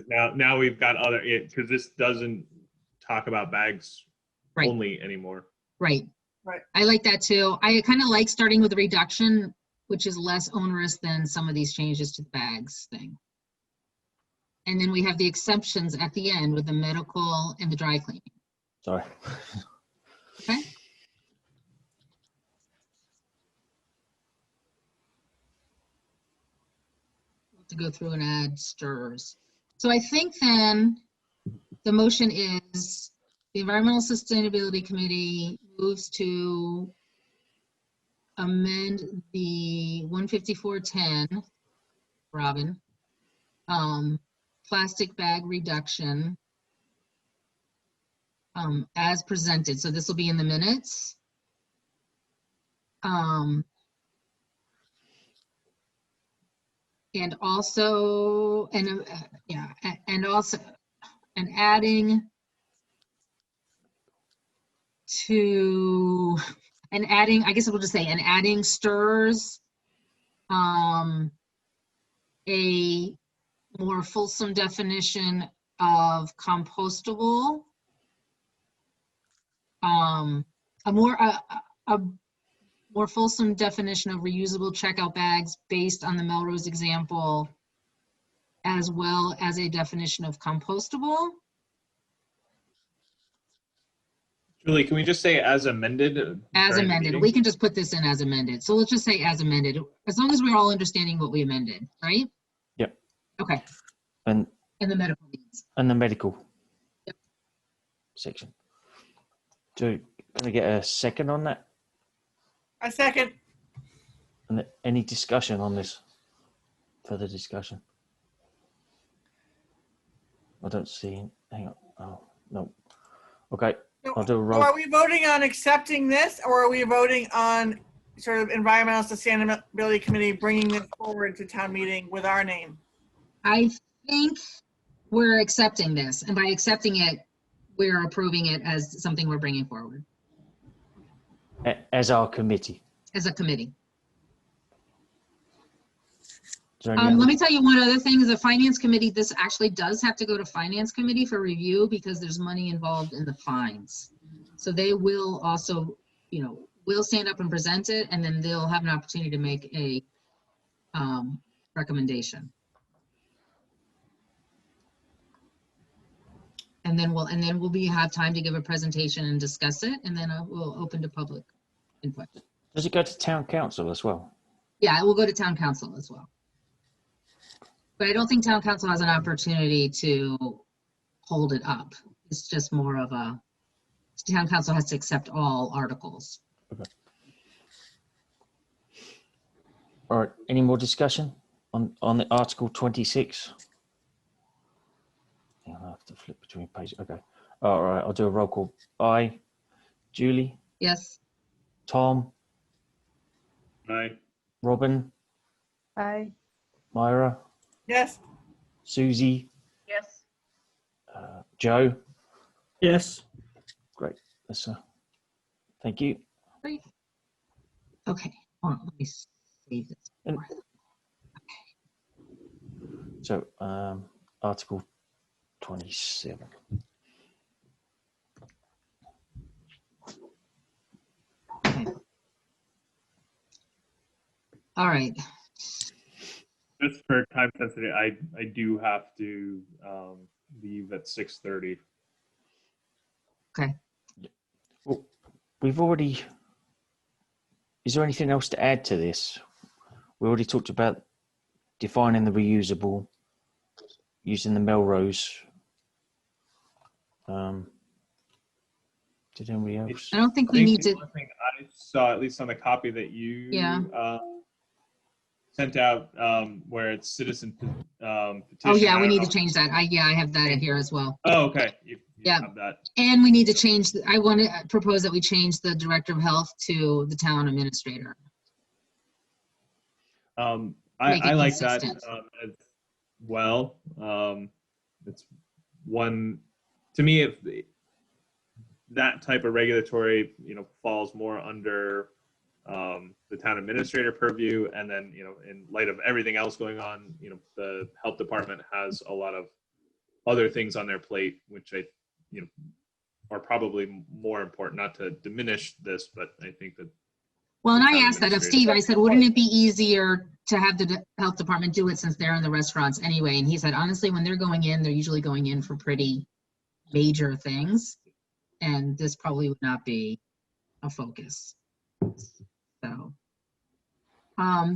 Now we've got other, because this doesn't talk about bags Right. only anymore. Right. Right. I like that too. I kind of like starting with a reduction, which is less onerous than some of these changes to the bags thing. And then we have the exceptions at the end with the medical and the dry cleaning. Sorry. Okay. to go through and add stirs. So I think then the motion is the Environmental Sustainability Committee moves to amend the 15410, Robin, plastic bag reduction as presented. So this will be in the minutes. And also, and adding to, I guess we'll just say, and adding stirs, a more fulsome definition of compostable, a more fulsome definition of reusable checkout bags based on the Melrose example, as well as a definition of compostable. Julie, can we just say as amended? As during the amended. meeting? We can just put this in as amended. So let's just say as amended, as long as we're all understanding what we amended, right? Yep. Okay. And And the medical needs. the medical Yep. section. So can I get a second on that? A second. And any discussion on this? Further discussion? I don't see. Hang on. Oh, no. Okay. I'll do a So roll. are we voting on accepting this, or are we voting on sort of Environmental Sustainability Committee bringing this forward to town meeting with our name? I think we're accepting this, and by accepting it, we're approving it as something we're bringing forward As our committee. as a committee. Is there any Let me tell you one other thing, is the Finance Committee, this actually does have to go to Finance Committee for review because there's money involved in the fines. So they will also, will stand up and present it, and then they'll have an opportunity to make a recommendation. And then we'll have time to give a presentation and discuss it, and then we'll open to public input. Does it go to town council as well? Yeah, it will go to town council as well. But I don't think town council has an opportunity to hold it up. It's just more of a, town council has to accept all articles. Okay. All right. Any more discussion on the Article 26? Yeah, I'll have to flip between pages. Okay. All right. I'll do a roll call. Aye. Julie? Yes, Tom? Aye. Robin? Aye. Myra? Yes. Susie? Yes. Joe? Yes. Great. That's thank you. great. Okay, hold on, let me save this. And- So, Article 27. Okay. All right, Just for time sensitive, I do have to leave at 6:30. okay. Well, we've already. Is there anything else to add to this? We already talked about defining the reusable, using the Melrose. Did anybody else? I don't think I we think need the to, only thing I saw, at least on the copy that you Yeah. sent out, where it's citizen petition. oh yeah, I we don't need know to change that. I have that here as well. Oh, okay. You Yeah. have that. And we need to change, I want to propose that we change the Director of Health to the Town Administrator. Make it I like that consistent. as well. It's one, to me, if that type of regulatory, falls more under the town administrator purview, and then, in light of everything else going on, the health department has a lot of other things on their plate, which are probably more important. Not to diminish this, but I think that. Well, and the I town asked that of administrator- Steve, I said, wouldn't it be easier to have the health department do it since they're in the restaurants anyway? And he said, honestly, when they're going in, they're usually going in for pretty major things. And this probably would not be a focus. So,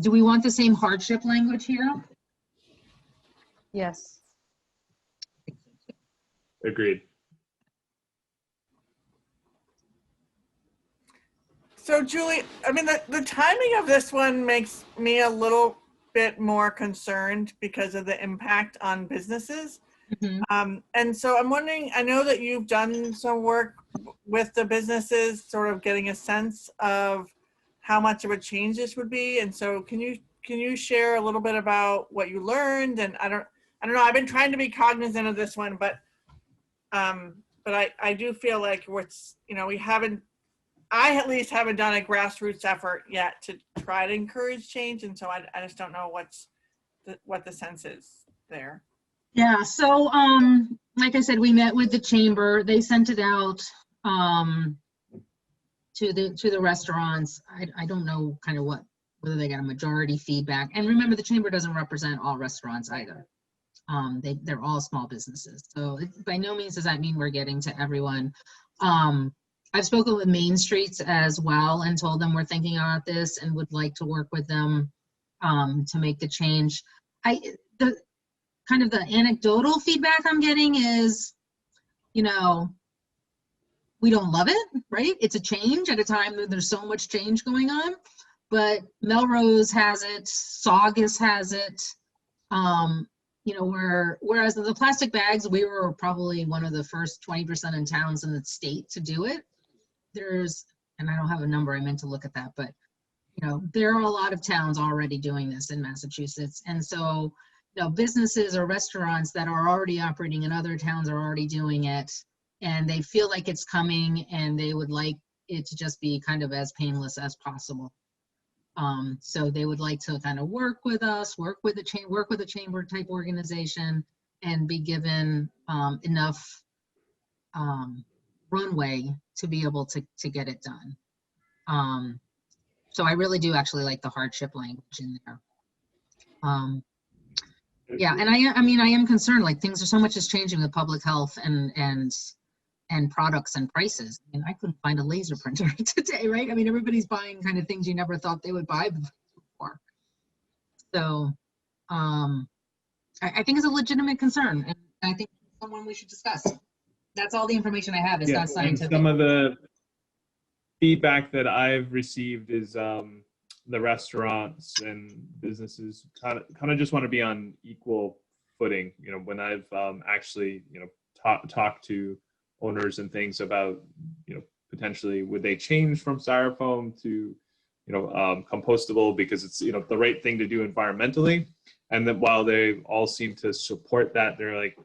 do we want the same hardship language here? Yes. Agreed. So Julie, I mean, the timing of this one makes me a little bit more concerned because of the impact on businesses. And so I'm wondering, I know that you've done some work with the businesses, sort of getting a sense of how much of a change this would be. And so can you share a little bit about what you learned? And I don't know, I've been trying to be cognizant of this one, but I do feel like I at least haven't done a grassroots effort yet to try to encourage change. And so I just don't know what the sense is there. Yeah, so like I said, we met with the chamber. They sent it out to the restaurants. I don't know kind of whether they got a majority feedback. And remember, the chamber doesn't represent all restaurants either. They're all small businesses. So by no means does that mean we're getting to everyone. I've spoken with Main Streets as well and told them we're thinking about this and would like to work with them to make the change. The kind of the anecdotal feedback I'm getting is, we don't love it, right? It's a change at a time that there's so much change going on, but Melrose has it, Saugus has it, whereas the plastic bags, we were probably one of the first 20% in towns in the state to do it. And I don't have a number, I meant to look at that, but there are a lot of towns already doing this in Massachusetts. And so, businesses or restaurants that are already operating in other towns are already doing it, and they feel like it's coming and they would like it to just be kind of as painless as possible. So they would like to kind of work with us, work with a chamber type organization, and be given enough runway to be able to get it done. So I really do actually like the hardship language in there. Yeah, and I am concerned, like so much is changing with public health and products and prices. I mean, I couldn't find a laser printer today, right? I mean, everybody's buying kind of things you never thought they would buy before. So I think it's a legitimate concern, and I think it's someone we should discuss. That's all the information I have. It's not scientific. Some of the feedback that I've received is the restaurants and businesses kind of just want to be on equal footing. When I've actually talked to owners and things about potentially would they change from styrofoam to compostable because it's the right thing to do environmentally, and that while they all seem to support that, they're like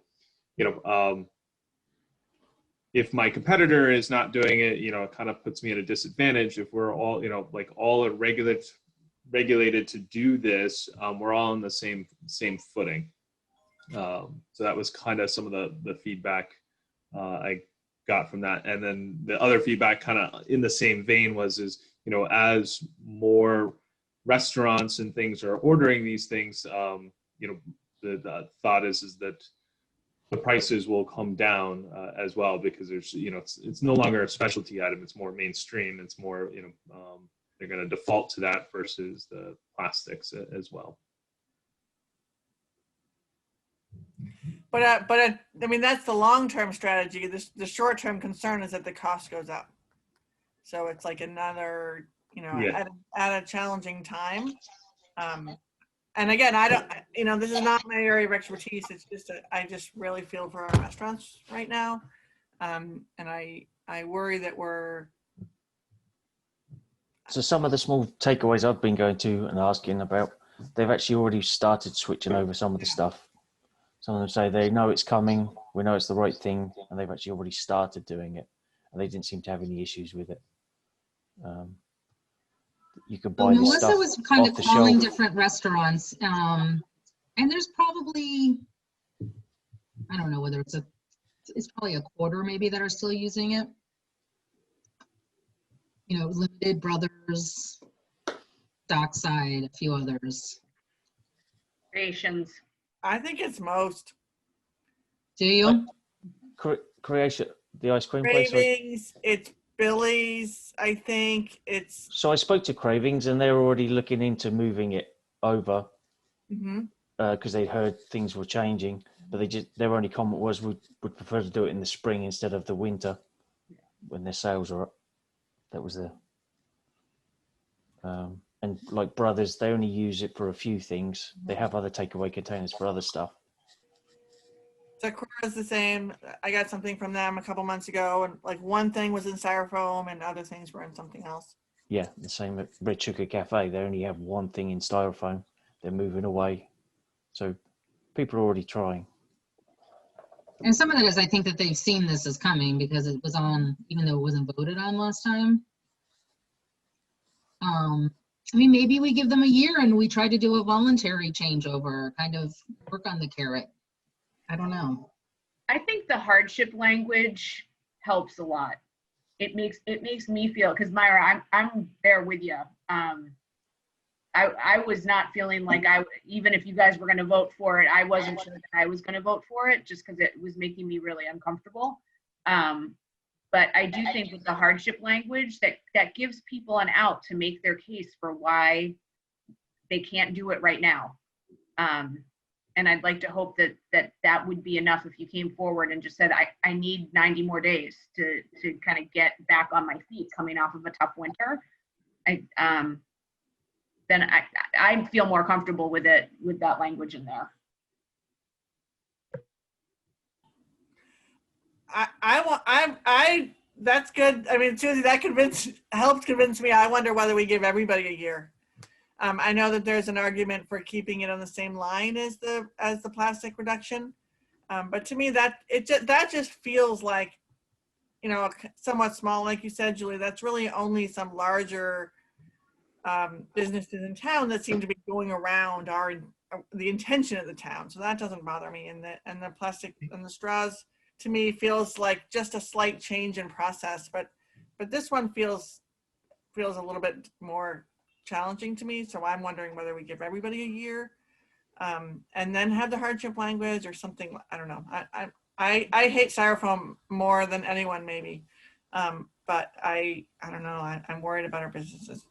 if my competitor is not doing it, it kind of puts me at a disadvantage. If we're all, all are regulated to do this, we're all on the same footing. So that was kind of some of the feedback I got from that. And then the other feedback kind of in the same vein was, as more restaurants and things are ordering these things, the thought is that the prices will come down as well, because there's, it's no longer a specialty item. It's more mainstream. It's more, they're going to default to that versus the plastics as well. But I mean, that's the long-term strategy. The short-term concern is that the cost goes up. So it's like another, at a challenging time. And again, I don't, this is not my area of expertise. It's just, I just really feel for our restaurants right now. And I worry that So some of the small takeaways I've been going to and asking about, they've actually already started switching over some of the stuff. Some of them say they know it's coming, we know it's the right thing, and they've actually already started doing it. And they didn't seem to have any issues with it. You could buy this Melissa stuff was kind of off the calling shelf. different restaurants, and there's probably, I don't know whether it's probably a quarter maybe that are still using it. Limited Brothers, Dockside, a few others. Creations. I think it's most. Do you? Creation, the ice cream place. Cravings, it's Billy's, I think. It's. So I spoke to Cravings and they're already looking into moving it over. Mm-hmm. because they'd heard things were changing, but their only comment was would prefer to do it in the spring instead of the winter when their sales are up. That was the and like Brothers, they only use it for a few things. They have other takeaway containers for other stuff. Sakura's the same. I got something from them a couple months ago, and like one thing was in styrofoam and other things were in something else. Yeah, the same at Red Sugar Cafe. They only have one thing in styrofoam. They're moving away. So people are already trying. And some of that is, I think that they've seen this as coming because it was on, even though it wasn't voted on last time. I mean, maybe we give them a year and we try to do a voluntary changeover, kind of work on the carrot. I don't know. I think the hardship language helps a lot. It makes me feel, because Myra, I'm there with you. I was not feeling like even if you guys were going to vote for it, I wasn't sure that I was going to vote for it just because it was making me really uncomfortable. But I do think with the hardship language that gives people an out to make their case for why they can't do it right now. And I'd like to hope that would be enough if you came forward and just said, I need 90 more days to kind of get back on my feet coming off of a tough winter. Then I feel more comfortable with it, with that language in there. That's good. I mean, Susie, that helped convince me. I wonder whether we give everybody a year. I know that there's an argument for keeping it on the same line as the plastic reduction, but to me that just feels like, you know, somewhat small, like you said, Julie. That's really only some larger businesses in town that seem to be going around the intention of the town. So that doesn't bother me. And the plastic and the straws to me feels like just a slight change in process, but this one feels a little bit more challenging to me. So I'm wondering whether we give everybody a year and then have the hardship language or something. I don't know. I hate styrofoam more than anyone maybe, but I don't know. I'm worried about our businesses.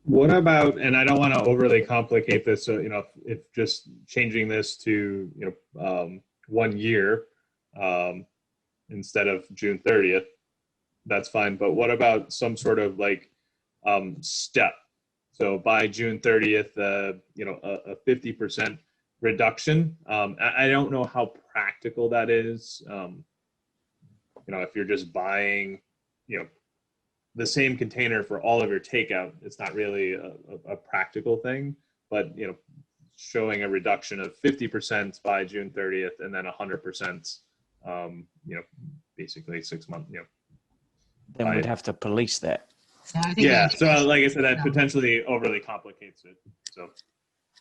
What about, and I don't want to overly complicate this, so, you know, if just changing this to, you know, 1 year instead of June 30th, that's fine. But what about some sort of like step? So by June 30th, you know, a 50% reduction. I don't know how practical that is. You know, if you're just buying, you know, the same container for all of your takeout, it's not really a practical thing, but, you know, showing a reduction of 50% by June 30th and then 100%, you know, basically 6 months, you know. Then we'd have to police that. Yeah, So like I said, that potentially overly complicates it. So,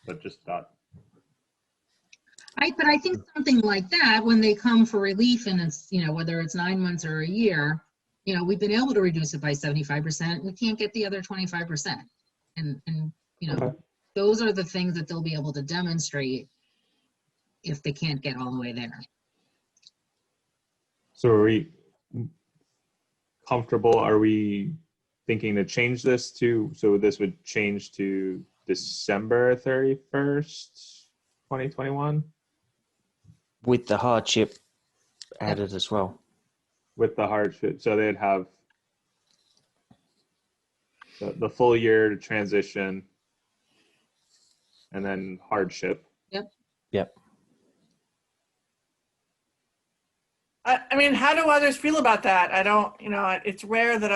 but just thought. But I think something like that, when they come for relief and it's, you know, whether it's 9 months or a year, you know, we've been able to reduce it by 75%. We can't get the other 25%. And you know, those are the things that they'll be able to demonstrate if they can't get all the way there. So are we comfortable? Are we thinking to change this to, so this would change to December 31st, 2021? With the hardship added as well. With the hardship, so they'd have the full year to transition and then hardship. Yep. I mean, how do others feel about that? I don't, you know, it's rare that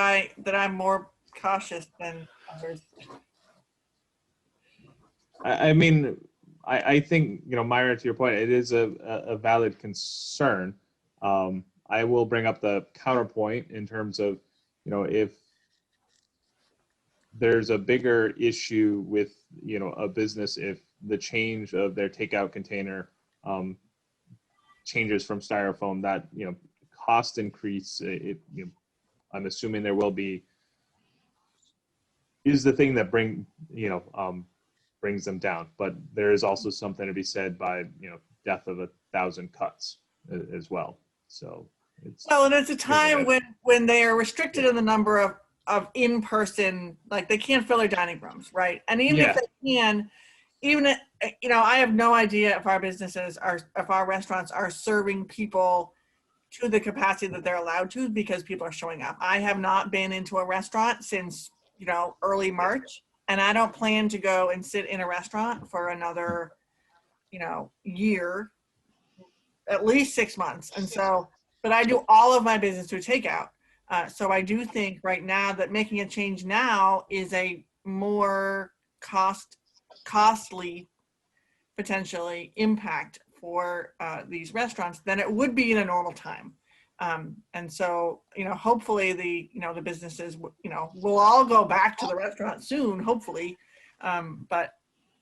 I'm more cautious than others. I mean, I think, you know, Myra, to your point, it is a valid concern. I will bring up the counterpoint in terms of, you know, if there's a bigger issue with, you know, a business, if the change of their takeout container changes from styrofoam, that, you know, cost increase, you know, I'm assuming there will be, is the thing that brings them down. But there is also something to be said by, you know, death of 1,000 cuts as well. So it's, well, and it's a time when they are restricted in the number of in-person, like they can't fill their dining rooms, right? And even if they can, even, I have no idea if our businesses are, if our restaurants are serving people to the capacity that they're allowed to because people are showing up. I have not been into a restaurant since, early March, and I don't plan to go and sit in a restaurant for another, year, at least 6 months. And so, but I do all of my business through takeout. So I do think right now that making a change now is a more costly, potentially, impact for these restaurants than it would be in a normal time. And so, hopefully the businesses, will all go back to the restaurant soon, hopefully. But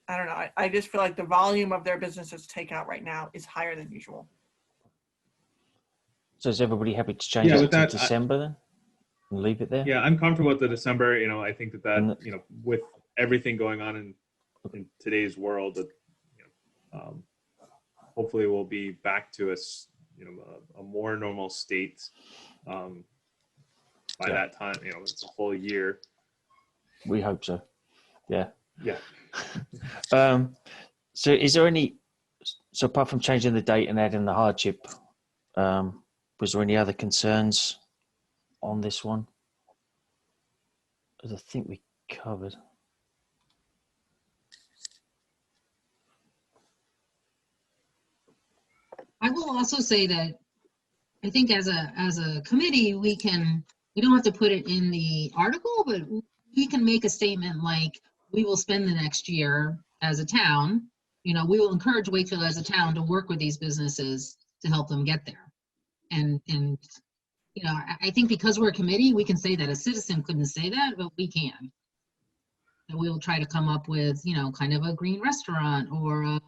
I don't know. I just feel like the volume of their businesses takeout right now is higher than usual. So is everybody happy to change Yeah, it with to that, December then? And leave it there? Yeah, I'm comfortable with the December. I think that And- with everything going on in today's world, that hopefully we'll be back to a more normal state by that time. It's a full year. We hope so. Yeah. Yeah. So is there so apart from changing the date and adding the hardship, was there any other concerns on this one? As I think we covered. I will also say that I think as a committee, we don't have to put it in the article, but we can make a statement like, we will spend the next year as a town, we will encourage Wakefield as a town to work with these businesses to help them get there. And I think because we're a committee, we can say that. A citizen couldn't say that, but we can. And we will try to come up with, kind of a green restaurant, or, work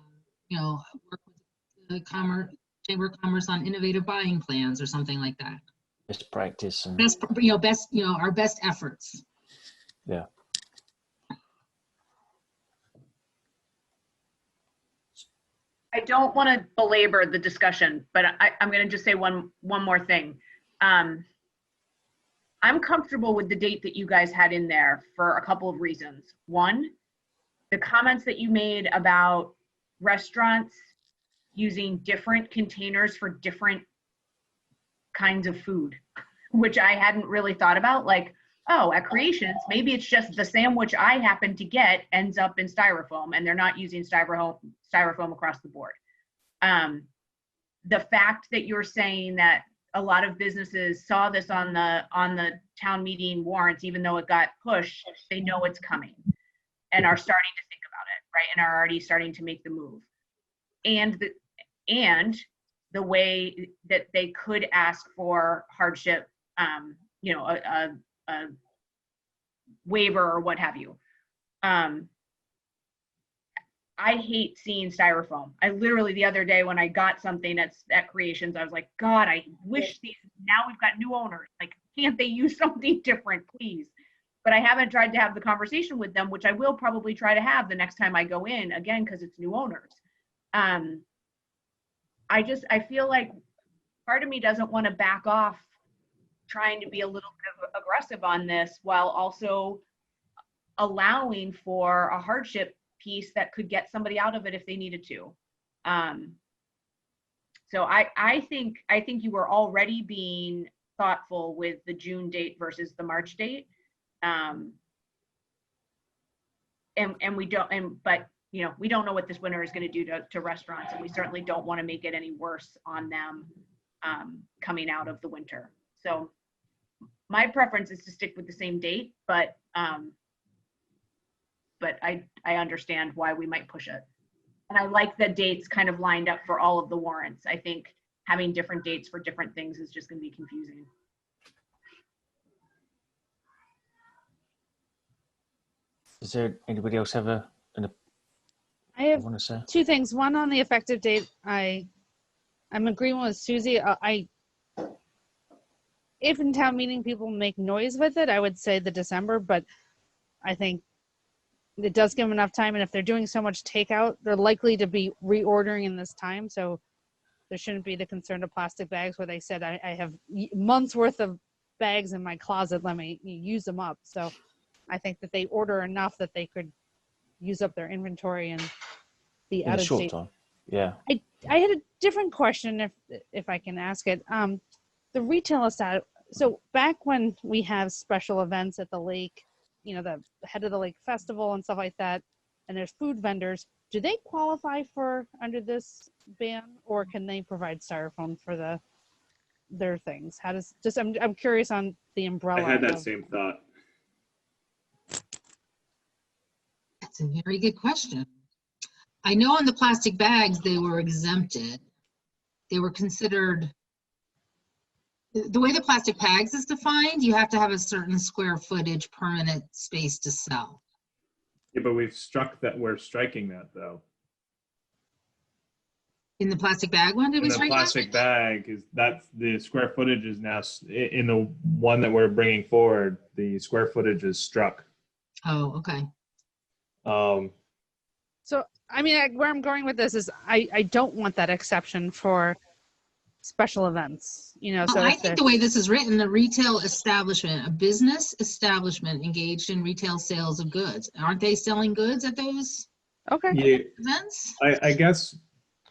with the Chamber of Commerce on innovative buying plans or something like that. Best practice. And Our best efforts. yeah. I don't want to belabor the discussion, but I'm going to just say one more thing. I'm comfortable with the date that you guys had in there for a couple of reasons. One, the comments that you made about restaurants using different containers for different kinds of food, which I hadn't really thought about. Like, oh, at Creations, maybe it's just the sandwich I happen to get ends up in styrofoam, and they're not using styrofoam across the board. The fact that you're saying that a lot of businesses saw this on the town meeting warrants, even though it got pushed, they know it's coming and are starting to think about it, right? And are already starting to make the move. And the way that they could ask for hardship, a waiver or what have you. I hate seeing styrofoam. I literally, the other day when I got something at Creations, I was like, God, I wish now we've got new owners. Like, can't they use something different, please? But I haven't tried to have the conversation with them, which I will probably try to have the next time I go in, again, because it's new owners. I feel like part of me doesn't want to back off trying to be a little bit aggressive on this, while also allowing for a hardship piece that could get somebody out of it if they needed to. So I think you were already being thoughtful with the June date versus the March date. And we don't, but we don't know what this winter is going to do to restaurants, and we certainly don't want to make it any worse on them coming out of the winter. So my preference is to stick with the same date, but I understand why we might push it. And I like the dates kind of lined up for all of the warrants. I think having different dates for different things is just going to be confusing. Does there anybody else have I have want to say? two things. One, on the effective date, I'm agreeing with Susie. If in town meeting people make noise with it, I would say the December, but I think it does give them enough time. And if they're doing so much takeout, they're likely to be reordering in this time. So there shouldn't be the concern of plastic bags where they said, I have months worth of bags in my closet. Let me use them up. So I think that they order enough that they could use up their inventory and the in a out of short state. time. Yeah. I had a different question if I can ask it. The retail side. So back when we have special events at the lake, you know, the head of the lake festival and stuff like that, and there's food vendors, do they qualify for under this ban, or can they provide styrofoam for their things? How does just I'm curious on the umbrella. I had that of- same thought. That's a very good question. I know on the plastic bags, they were exempted. They were considered, the way the plastic bags is defined, you have to have a certain square footage permanent space to sell. Yeah, but we've struck that. We're striking that though. In the plastic bag one, did In we the strike that? plastic bag is that's the square footage is now in the one that we're bringing forward. The square footage is struck. Oh, okay. So I mean, where I'm going with this is I don't want that exception for special events. You know, Well, so I if think they're- the way this is written, a retail establishment, a business establishment engaged in retail sales of goods. Aren't they selling goods at those okay. yeah, events? I guess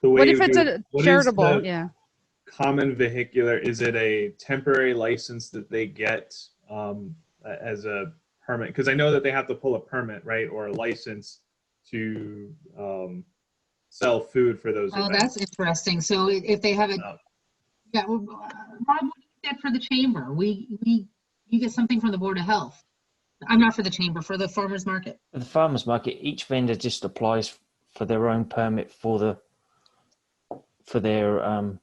the way What if you it's do- a what is charitable? the Yeah. common vehicular, is it a temporary license that they get as a permit? Because I know that they have to pull a permit, right, or a license to sell food for those Oh, events. that's interesting. So if they have a, No. yeah, well, Rob, what do you get for the chamber? You get something from the Board of Health. I'm not for the chamber, for the farmer's market. At the farmers market, each vendor just applies for their own permit for their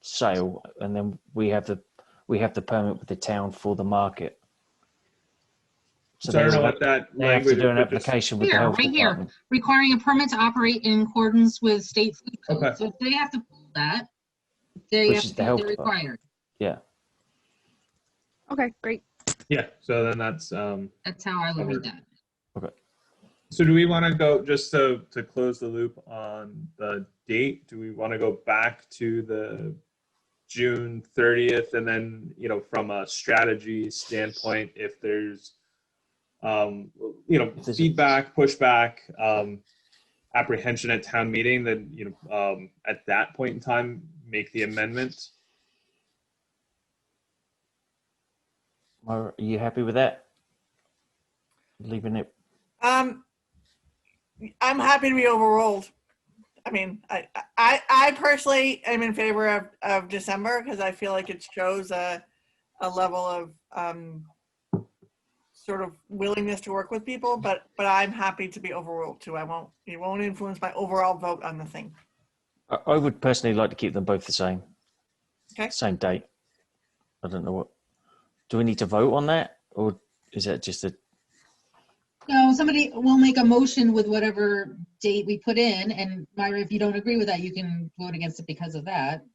sale, and then we have the permit with the town for the market. So I don't know what that they have to language do an is, but just- application with the Here, health right here, department. requiring a permit to operate in accordance with state food code. Okay. So if they have to pull that, they Which have is to, the health they're department. required. Yeah. Okay, great. Yeah, so then that's That's how I would read that. so do we want to go just to close the loop on the date? Do we want to go back to the June 30th, and then, you know, from a strategy standpoint, if there's If there's a- feedback, pushback, apprehension at town meeting, then, you know, at that point in time, make the amendment? Are you happy with that? Leaving it. I'm happy to be overruled. I mean, I personally am in favor of December because I feel like it shows a level of sort of willingness to work with people, but I'm happy to be overruled too. It won't influence my overall vote on the thing. I would personally like to keep them both the same. Okay. Same date. I don't know what. Do we need to vote on that, or is that just a? No, somebody will make a motion with whatever date we put in, and Myra, if you don't agree with that, you can vote against it because of that.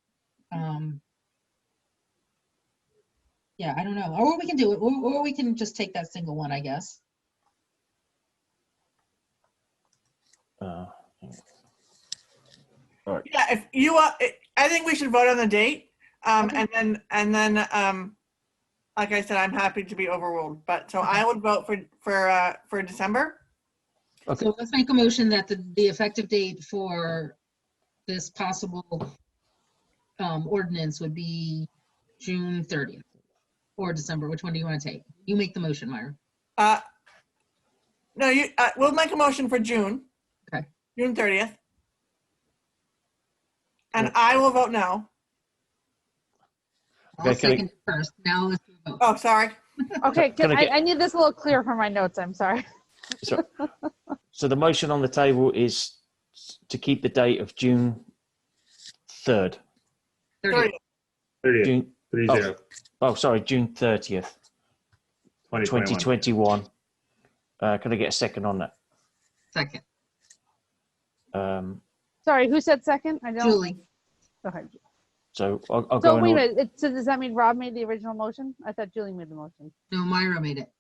Yeah, I don't know, or we can do it, or we can just take that single one, I guess. All right. Yeah, if you, I think we should vote on the date, and then, like I said, I'm happy to be overruled. But so I would vote for December. Okay. So let's make a motion that the effective date for this possible ordinance would be June 30th or December. Which one do you want to take? You make the motion, Myra. No, we'll make a motion for June. Okay. June 30th. And I will vote no. I'll Okay, can I- second it first. Now let's do a vote. Oh, sorry. Okay, Can I get- I need this a little clearer for my notes. I'm sorry. So the motion on the table is to keep the date of June 3rd. 30th. 30th, June. 30, Oh, sorry, June 30th, 2021. 2021. Can I get a second on that? Second. Sorry, who said second? I don't. Julie. Okay. So I'll go. So in wait a order. minute. So does that mean Rob made the original motion? I thought Julie made the motion. No, Myra made it.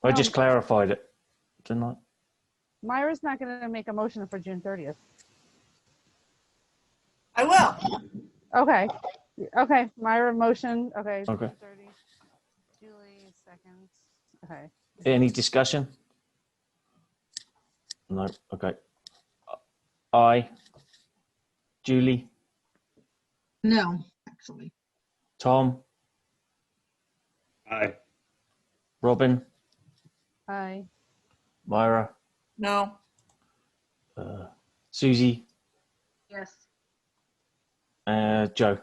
I just clarified it, didn't I? Myra's not going to make a motion for June 30th. I will. Okay. Okay. Myra motion. Okay. Okay. June 30. Julie second. Okay. Any discussion? No. Okay. Aye. Julie, No, actually. Tom, Aye. Robin, Aye. Myra, No. Susie, Yes. Joe.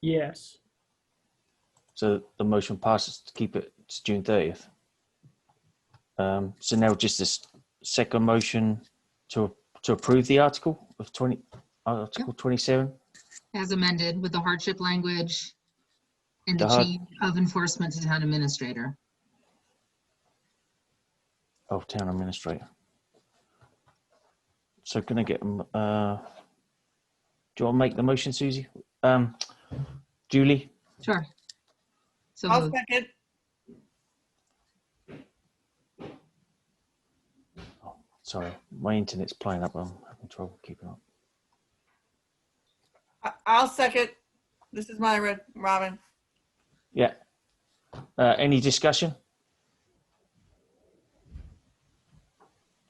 Yes. So the motion passes to keep it to June 30th. So now just this second motion to approve the article of Article 27. As amended with the hardship language and the The hard- change of enforcement to town administrator. Oh, town administrator. So can I get do you want to make the motion, Susie? Julie, Sure. So I'll moved. second. sorry, my internet's playing up. I'm having trouble keeping up. I'll second. This is Myra, Robin. Yeah. Any discussion?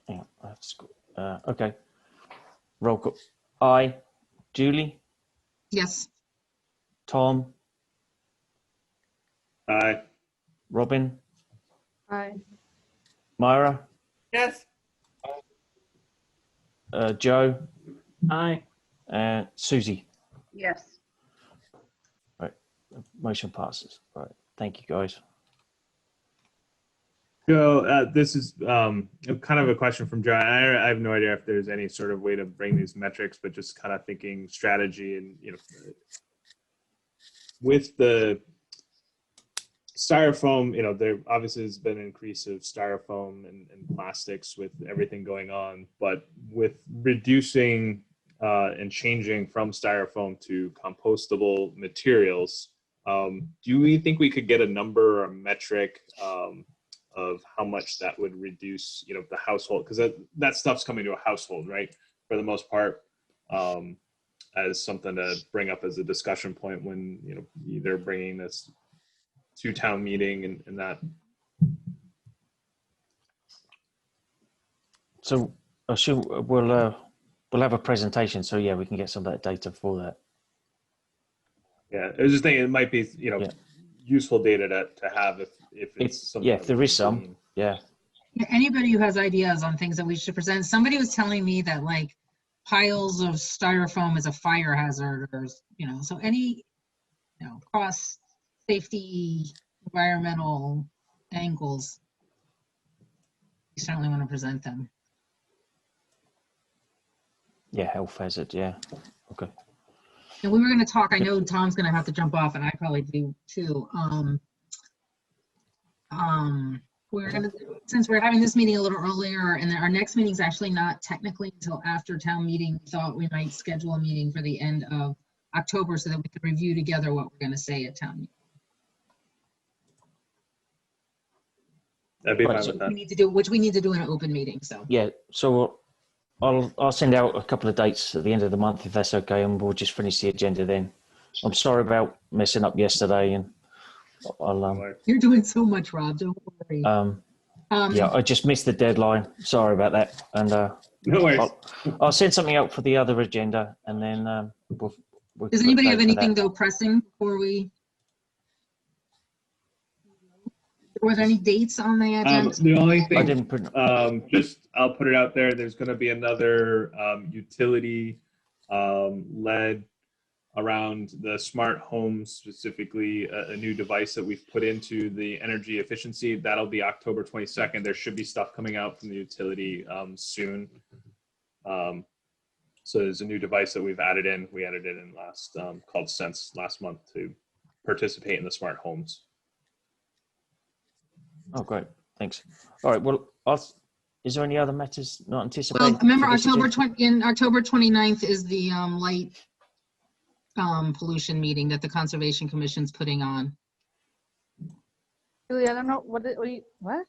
Yeah, that's good. Okay. Roll call. Aye. Julie, yes, Tom, Aye. Robin, Aye. Myra, Yes. Joe, Aye. and Susie. Yes. Motion passes. All right. Thank you, guys. So this is kind of a question from John. I have no idea if there's any sort of way to bring these metrics, but just kind of thinking strategy and, with the styrofoam, there obviously has been an increase of styrofoam and plastics with everything going on, but with reducing and changing from styrofoam to compostable materials, do we think we could get a number or a metric of how much that would reduce, the household? Because that stuff's coming to a household, right? For the most part, as something to bring up as a discussion point when, they're bringing this to town meeting and that. So I assume we'll have a presentation. So yeah, we can get some of that data for that. Yeah, I was just thinking it might be, Yeah. useful data to have if it's something. Yeah, if that there we is can some. glean. Yeah. anybody who has ideas on things that we should present. Somebody was telling me that like piles of styrofoam is a fire hazard, or so any cross safety environmental angles, we certainly want to present them. Yeah, health hazard. Yeah. Okay. And we were going to talk, I know Tom's going to have to jump off, and I probably do too. We're going to, since we're having this meeting a little earlier, and our next meeting is actually not technically until after town meeting, we thought we might schedule a meeting for the end of October so that we could review together what we're going to say at town meeting. That'd be Right, fine so with that. We need to do, which we need to do in an open meeting, so. Yeah. So I'll send out a couple of dates at the end of the month if that's okay, and we'll just finish the agenda then. I'm sorry about messing up yesterday, and I'll You're doing so much, Rob, don't worry. yeah, I just missed the deadline. Sorry about that, and No worries. I'll send something out for the other agenda, and then we'll Does put anybody a have date for anything that. though pressing before we? Were there any dates on the agenda? The only I thing, didn't put. just I'll put it out there. There's going to be another utility led around the smart homes, specifically a new device that we've put into the energy efficiency. That'll be October 22nd. There should be stuff coming out from the utility soon. So there's a new device that we've added in. We added it in last called Sense last month to participate in the smart homes. Oh, great. Thanks. All right. Well, is there any other matters not anticipated? Well, remember for this October agenda? October 29th is the light pollution meeting that the Conservation Commission's putting on. Julie, I don't know what. What?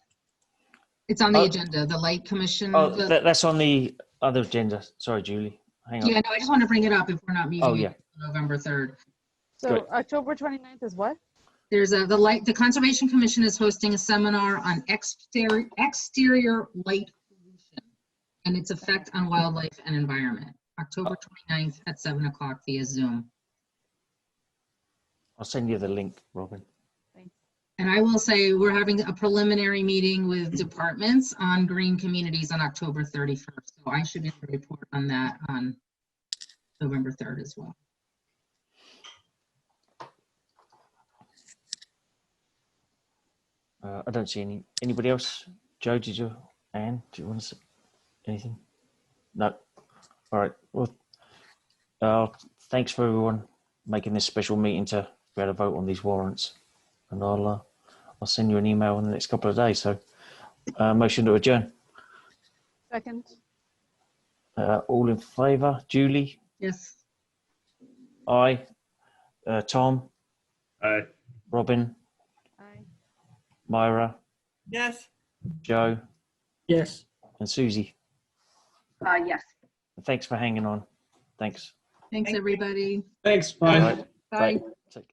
It's on the Oh. agenda, the Light Commission. Oh, the- that's on the other agenda. Sorry, Julie. Hang on. Yeah, no, I just want to bring it up if we're not meeting Oh, yeah. on November 3rd. So Good. October 29th is what? There's the Conservation Commission is hosting a seminar on exterior light pollution. and its effect on wildlife and environment, October 29th at 7 o'clock via Zoom. I'll send you the link, Robin. And I will say, we're having a preliminary meeting with departments on green communities on October 31st. So I should get a report on that on November 3rd as well. I don't see anybody else. Joe, did you? Anne, do you want to say anything? No. All right. Well, thanks for everyone making this special meeting to be able to vote on these warrants. And I'll send you an email in the next couple of days. So, motion to adjourn. Second. All in favour? Julie? Yes. Aye. Tom? Aye. Robin? Aye. Myra? Yes. Joe? Yes. And Susie? Yes. Thanks for hanging on. Thanks. Thanks, Thank you. everybody. Thanks. All Bye. right. Bye. Take care.